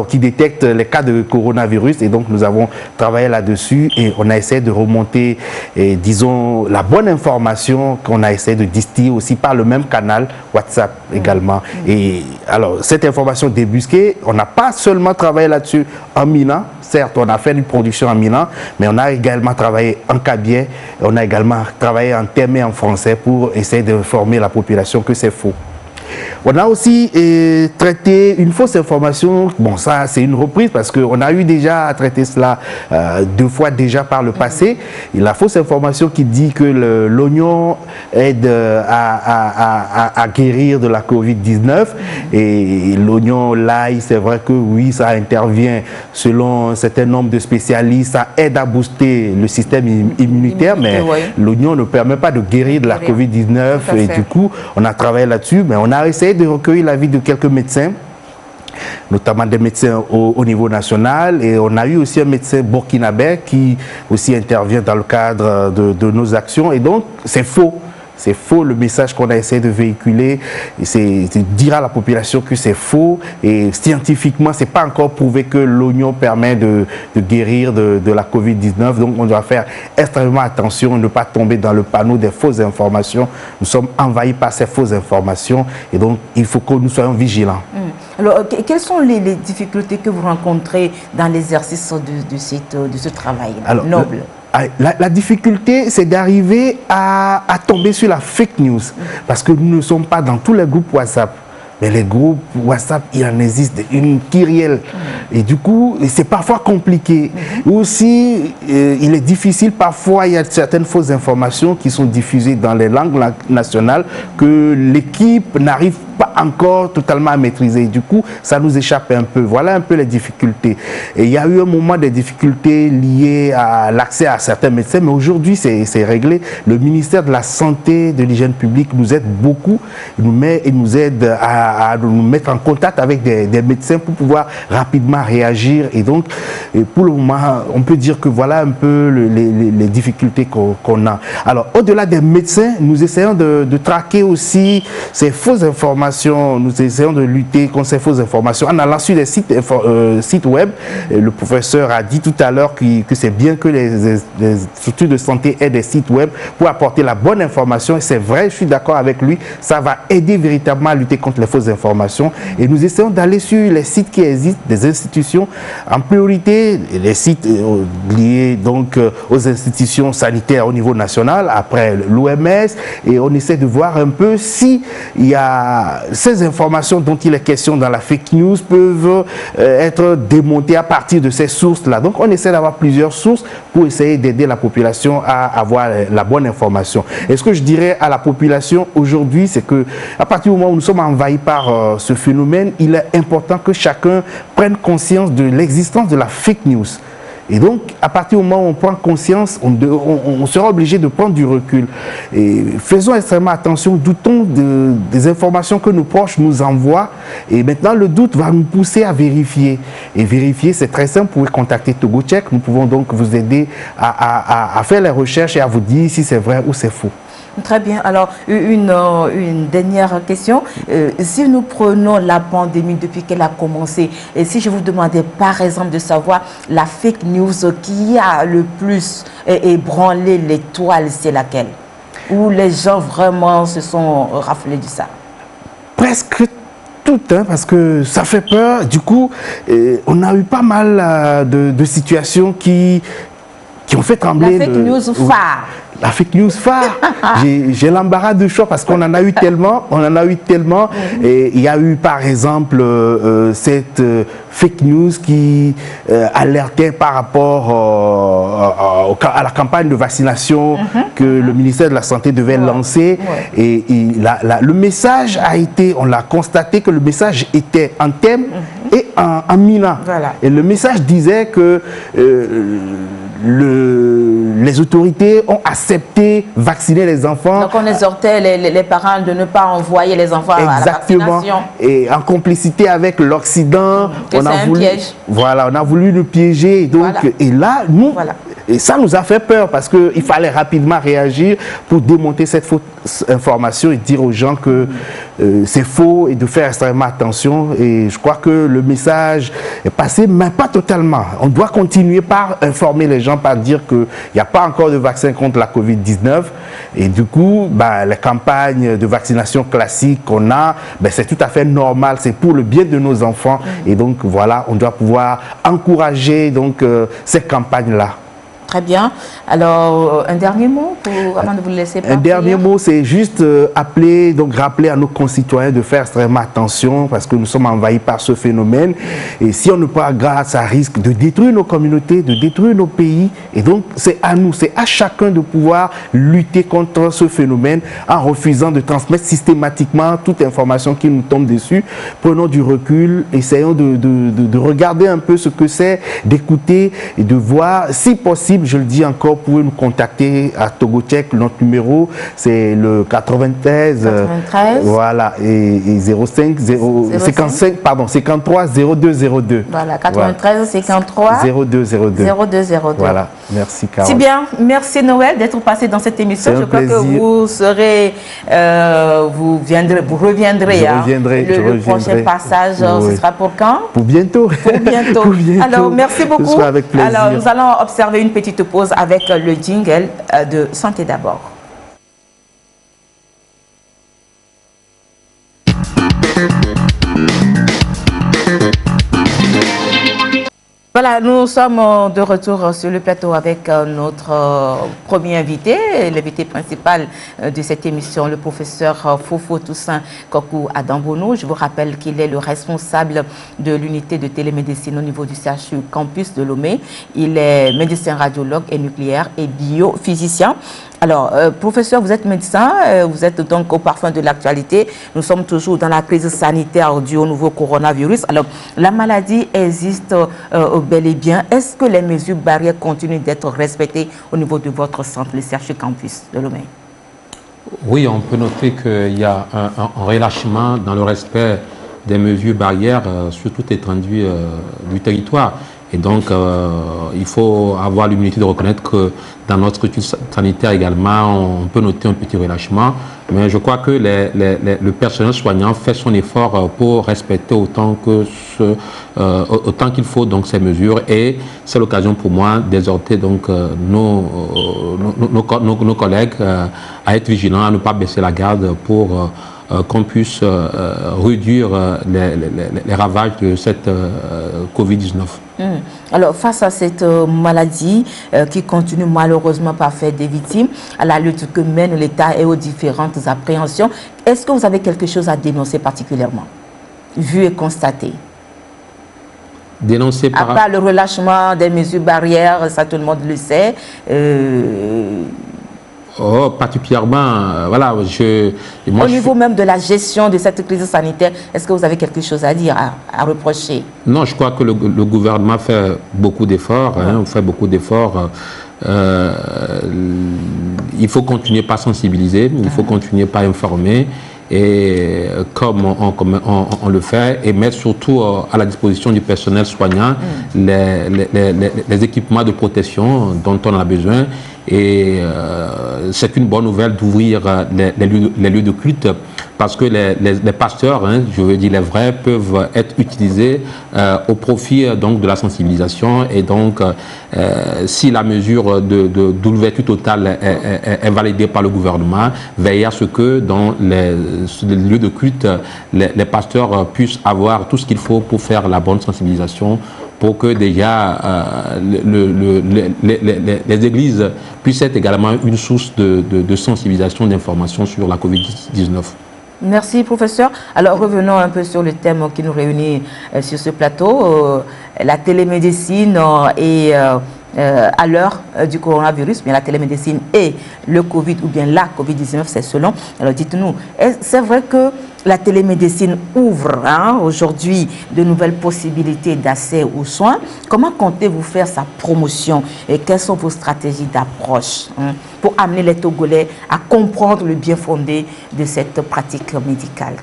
qui détectent les cas de coronavirus. Et donc nous avons travaillé là-dessus et on a essayé de remonter, disons, la bonne information qu'on a essayé de distiller aussi par le même canal WhatsApp également. Et alors, cette information débusquée, on n'a pas seulement travaillé là-dessus en Milan. Certes, on a fait une production en Milan, mais on a également travaillé en Kabylie, on a également travaillé en termes et en français pour essayer d'informer la population que c'est faux. On a aussi traité une fausse information. Bon, ça, c'est une reprise parce qu'on a eu déjà à traiter cela 2 fois déjà par le passé. Et la fausse information qui dit que l'oignon aide à guérir de la Covid-19. Et l'oignon, l'ail, c'est vrai que oui, ça intervient selon un certain nombre de spécialistes. Ça aide à booster le système immunitaire, mais l'oignon ne permet pas de guérir de la Covid-19. Et du coup, on a travaillé là-dessus, mais on a essayé de recueillir l'avis de quelques médecins, notamment des médecins au niveau national, et on a eu aussi un médecin burkinabé qui aussi intervient dans le cadre de nos actions, et donc c'est faux. C'est faux le message qu'on a essayé de véhiculer, c'est dire à la population que c'est faux, et scientifiquement c'est pas encore prouvé que l'oignon permet de guérir de la Covid-19, donc on doit faire extrêmement attention, ne pas tomber dans le panneau des fausses informations. Nous sommes envahis par ces fausses informations et donc il faut que nous soyons vigilants. Alors, quelles sont les difficultés que vous rencontrez dans l'exercice de ce travail noble? La difficulté, c'est d'arriver à tomber sur la fake news, parce que nous ne sommes pas dans tous les groupes WhatsApp. Mais les groupes WhatsApp, il en existe une kyrielle. Et du coup, c'est parfois compliqué. Aussi, il est difficile, parfois, il y a certaines fausses informations qui sont diffusées dans les langues nationales que l'équipe n'arrive pas encore totalement à maîtriser. Du coup, ça nous échappe un peu. Voilà un peu les difficultés. Et il y a eu un moment des difficultés liées à l'accès à certains médecins, mais aujourd'hui, c'est réglé. Le ministère de la Santé, de l'Hygiène publique nous aide beaucoup. Il nous aide à nous mettre en contact avec des médecins pour pouvoir rapidement réagir. Et donc, pour le moment, on peut dire que voilà un peu les difficultés qu'on a. Alors, au-delà des médecins, nous essayons de traquer aussi ces fausses informations. Nous essayons de lutter contre ces fausses informations en allant sur des sites web. Et le professeur a dit tout à l'heure que c'est bien que les structures de santé aient des sites web pour apporter la bonne information. Et c'est vrai, je suis d'accord avec lui, ça va aider véritablement à lutter contre les fausses informations. Et nous essayons d'aller sur les sites qui existent, des institutions, en priorité, les sites liés donc aux institutions sanitaires au niveau national, après l'OMS, et on essaie de voir un peu si il y a ces informations dont il est question dans la fake news peuvent être démontées à partir de ces sources-là. Donc on essaie d'avoir plusieurs sources pour essayer d'aider la population à avoir la bonne information. Et ce que je dirais à la population aujourd'hui, c'est que à partir du moment où nous sommes envahis par ce phénomène, il est important que chacun prenne conscience de l'existence de la fake news. Et donc, à partir du moment où on prend conscience, on sera obligé de prendre du recul. Et faisons extrêmement attention, doutons des informations que nos proches nous envoient. Et maintenant, le doute va nous pousser à vérifier. Et vérifier, c'est très simple. Vous pouvez contacter TogoCheck. Nous pouvons donc vous aider à faire les recherches et à vous dire si c'est vrai ou c'est faux. Très bien. Alors, une dernière question. Si nous prenons la pandémie depuis qu'elle a commencé, et si je vous demandais par exemple de savoir la fake news qui a le plus ébranlé les toiles, c'est laquelle? Où les gens vraiment se sont raflés de ça? Presque toutes, hein, parce que ça fait peur. Du coup, on a eu pas mal de situations qui ont fait trembler. La fake news phare. La fake news phare, j'ai l'embarras de choix parce qu'on en a eu tellement, et il y a eu par exemple cette fake news qui alertait par rapport à la campagne de vaccination que le ministère de la Santé devait lancer, et le message a été, on l'a constaté que le message était en thème et en mina. Voilà. Et le message disait que les autorités ont accepté vacciner les enfants. Donc on exhortait les parents de ne pas envoyer les enfants à la vaccination. Et en complicité avec l'Occident, on a voulu le piéger. Donc, et là, nous, et ça nous a fait peur parce qu'il fallait rapidement réagir pour démonter cette fausse information et dire aux gens que c'est faux et de faire extrêmement attention. Et je crois que le message est passé, mais pas totalement. On doit continuer par informer les gens, par dire qu'il n'y a pas encore de vaccin contre la Covid-19. Et du coup, les campagnes de vaccination classiques qu'on a, c'est tout à fait normal. C'est pour le bien de nos enfants. Et donc, voilà, on doit pouvoir encourager donc, ces campagnes-là. Très bien. Alors, un dernier mot avant de vous laisser partir. Un dernier mot, c'est juste rappeler à nos concitoyens de faire extrêmement attention parce que nous sommes envahis par ce phénomène. Et si on ne prend garde, ça risque de détruire nos communautés, de détruire nos pays. Et donc, c'est à nous, c'est à chacun de pouvoir lutter contre ce phénomène en refusant de transmettre systématiquement toute information qui nous tombe dessus. Prenons du recul, essayons de regarder un peu ce que c'est, d'écouter et de voir. Si possible, je le dis encore, vous pouvez nous contacter à Togo-Tchèque. Notre numéro, c'est le 93. Voilà, et 53 0202. Voilà, 93 53 0202. Voilà, merci Carole. C'est bien, merci Noël d'être passé dans cette émission. Je crois que vous serez, vous reviendrez. Le prochain passage, ce sera pour quand? Pour bientôt. Pour bientôt. Alors, merci beaucoup. Ce sera avec plaisir. Alors, nous allons observer une petite pause avec le jingle de Santé d'abord. Voilà, nous sommes de retour sur le plateau avec notre premier invité, l'invité principal de cette émission, le professeur Fofo Toussaint Kokou Adambono. Je vous rappelle qu'il est le responsable de l'unité de télémédecine au niveau du CHU Campus de Lomé. Il est médecin radiologue et nucléaire et biophysicien. Alors, professeur, vous êtes médecin, vous êtes donc au parfum de l'actualité. Nous sommes toujours dans la crise sanitaire due au nouveau coronavirus. Alors, la maladie existe bel et bien. Est-ce que les mesures barrières continuent d'être respectées au niveau de votre centre, le CHU Campus de Lomé? Oui, on peut noter qu'il y a un relâchement dans le respect des mesures barrières sur toute l'étendue du territoire. Et donc, il faut avoir l'humilité de reconnaître que dans notre structure sanitaire également, on peut noter un petit relâchement. Mais je crois que le personnel soignant fait son effort pour respecter autant qu'il faut donc ces mesures. Et c'est l'occasion pour moi d'exhorter donc nos collègues à être vigilants, à ne pas baisser la garde pour qu'on puisse réduire les ravages de cette Covid-19. Alors, face à cette maladie qui continue malheureusement par faire des victimes, à la lutte que mène l'État et aux différentes appréhensions, est-ce que vous avez quelque chose à dénoncer particulièrement, vu et constaté? Dénoncer par... À part le relâchement des mesures barrières, ça tout le monde le sait. Particulièrement, voilà, au niveau même de la gestion de cette crise sanitaire, est-ce que vous avez quelque chose à dire, à reprocher? Non, je crois que le gouvernement fait beaucoup d'efforts, fait beaucoup d'efforts. Il faut continuer par sensibiliser, il faut continuer par informer. Et comme on le fait, et mettre surtout à la disposition du personnel soignant les équipements de protection dont on a besoin. Et c'est une bonne nouvelle d'ouvrir les lieux de culte parce que les pasteurs, je veux dire les vrais, peuvent être utilisés au profit donc de la sensibilisation. Et donc, si la mesure d'ouverture totale est validée par le gouvernement, veiller à ce que dans les lieux de culte, les pasteurs puissent avoir tout ce qu'il faut pour faire la bonne sensibilisation, pour que déjà les églises puissent être également une source de sensibilisation, d'information sur la Covid-19. Merci, professeur. Alors, revenons un peu sur le thème qui nous réunit sur ce plateau, la télémédecine et à l'heure du coronavirus, bien la télémédecine et le Covid ou bien la Covid-19, c'est selon. Alors, dites-nous, c'est vrai que la télémédecine ouvre aujourd'hui de nouvelles possibilités d'accès aux soins. Comment comptez-vous faire sa promotion et quelles sont vos stratégies d'approche pour amener les Togolais à comprendre le bien fondé de cette pratique médicale?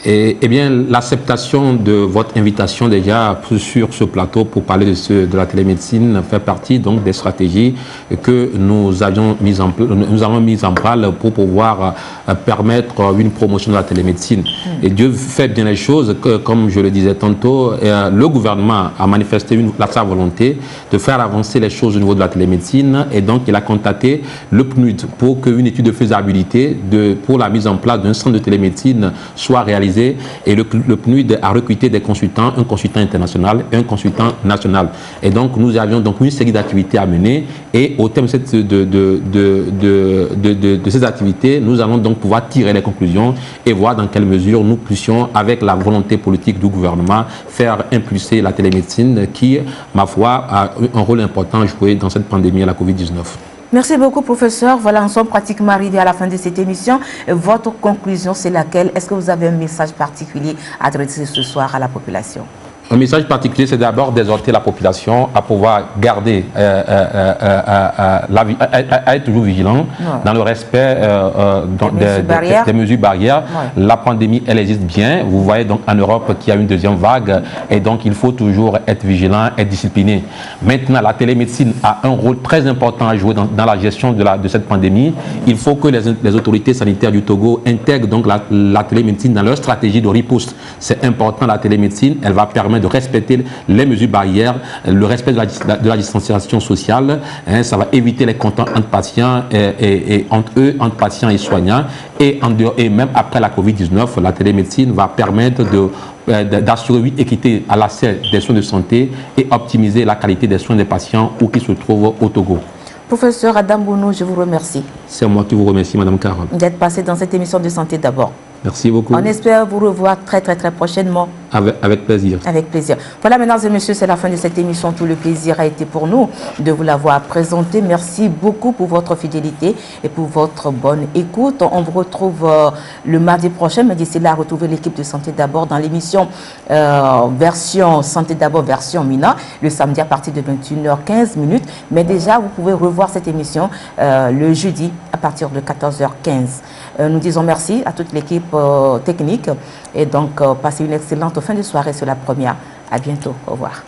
Eh bien, l'acceptation de votre invitation déjà sur ce plateau pour parler de la télémédecine fait partie donc des stratégies que nous avons mises en place pour pouvoir permettre une promotion de la télémédecine. Et Dieu fait bien les choses, que, comme je le disais tantôt, le gouvernement a manifesté sa volonté de faire avancer les choses au niveau de la télémédecine et donc il a contacté le PNUD pour qu'une étude de faisabilité pour la mise en place d'un centre de télémédecine soit réalisée spécialisé et le PNUD a recruté des consultants, un consultant international et un consultant national. Et donc, nous avions donc une série d'activités à mener et au terme de ces activités, nous allons donc pouvoir tirer les conclusions et voir dans quelle mesure nous puissions, avec la volonté politique du gouvernement, faire impulser la télémédecine qui, ma foi, a un rôle important à jouer dans cette pandémie à la Covid-19. Merci beaucoup, professeur. Voilà, nous sommes pratiquement arrivés à la fin de cette émission. Votre conclusion, c'est laquelle? Est-ce que vous avez un message particulier à adresser ce soir à la population? Un message particulier, c'est d'abord d'exhorter la population à pouvoir garder, à être toujours vigilant dans le respect des mesures barrières. Ouais. La pandémie, elle existe bien. Vous voyez donc en Europe qu'il y a une deuxième vague et donc il faut toujours être vigilant, être discipliné. Maintenant, la télémédecine a un rôle très important à jouer dans la gestion de cette pandémie. Il faut que les autorités sanitaires du Togo intègrent donc la télémédecine dans leur stratégie de riposte. C'est important, la télémédecine, elle va permettre de respecter les mesures barrières, le respect de la distanciation sociale. Hein, ça va éviter les contacts entre patients et entre patients et soignants. Et même après la Covid-19, la télémédecine va permettre d'assurer une équité à l'accès des soins de santé et optimiser la qualité des soins des patients où qu'ils se trouvent au Togo. Professeur Adam Bounou, je vous remercie. C'est moi qui vous remercie, Madame Carole. D'être passé dans cette émission de Santé d'abord. Merci beaucoup. On espère vous revoir très prochainement. Avec plaisir. Avec plaisir. Voilà, mesdames et messieurs, c'est la fin de cette émission. Tout le plaisir a été pour nous de vous l'avoir présenté. Merci beaucoup pour votre fidélité et pour votre bonne écoute. On vous retrouve le mardi prochain, mais d'ici là, retrouvez l'équipe de Santé d'abord dans l'émission version Santé d'abord, version Mina, le samedi à partir de 21h15. Mais déjà, vous pouvez revoir cette émission le jeudi à partir de 14h15. Nous disons merci à toute l'équipe technique et donc passez une excellente fin de soirée sur la première. À bientôt. Au revoir.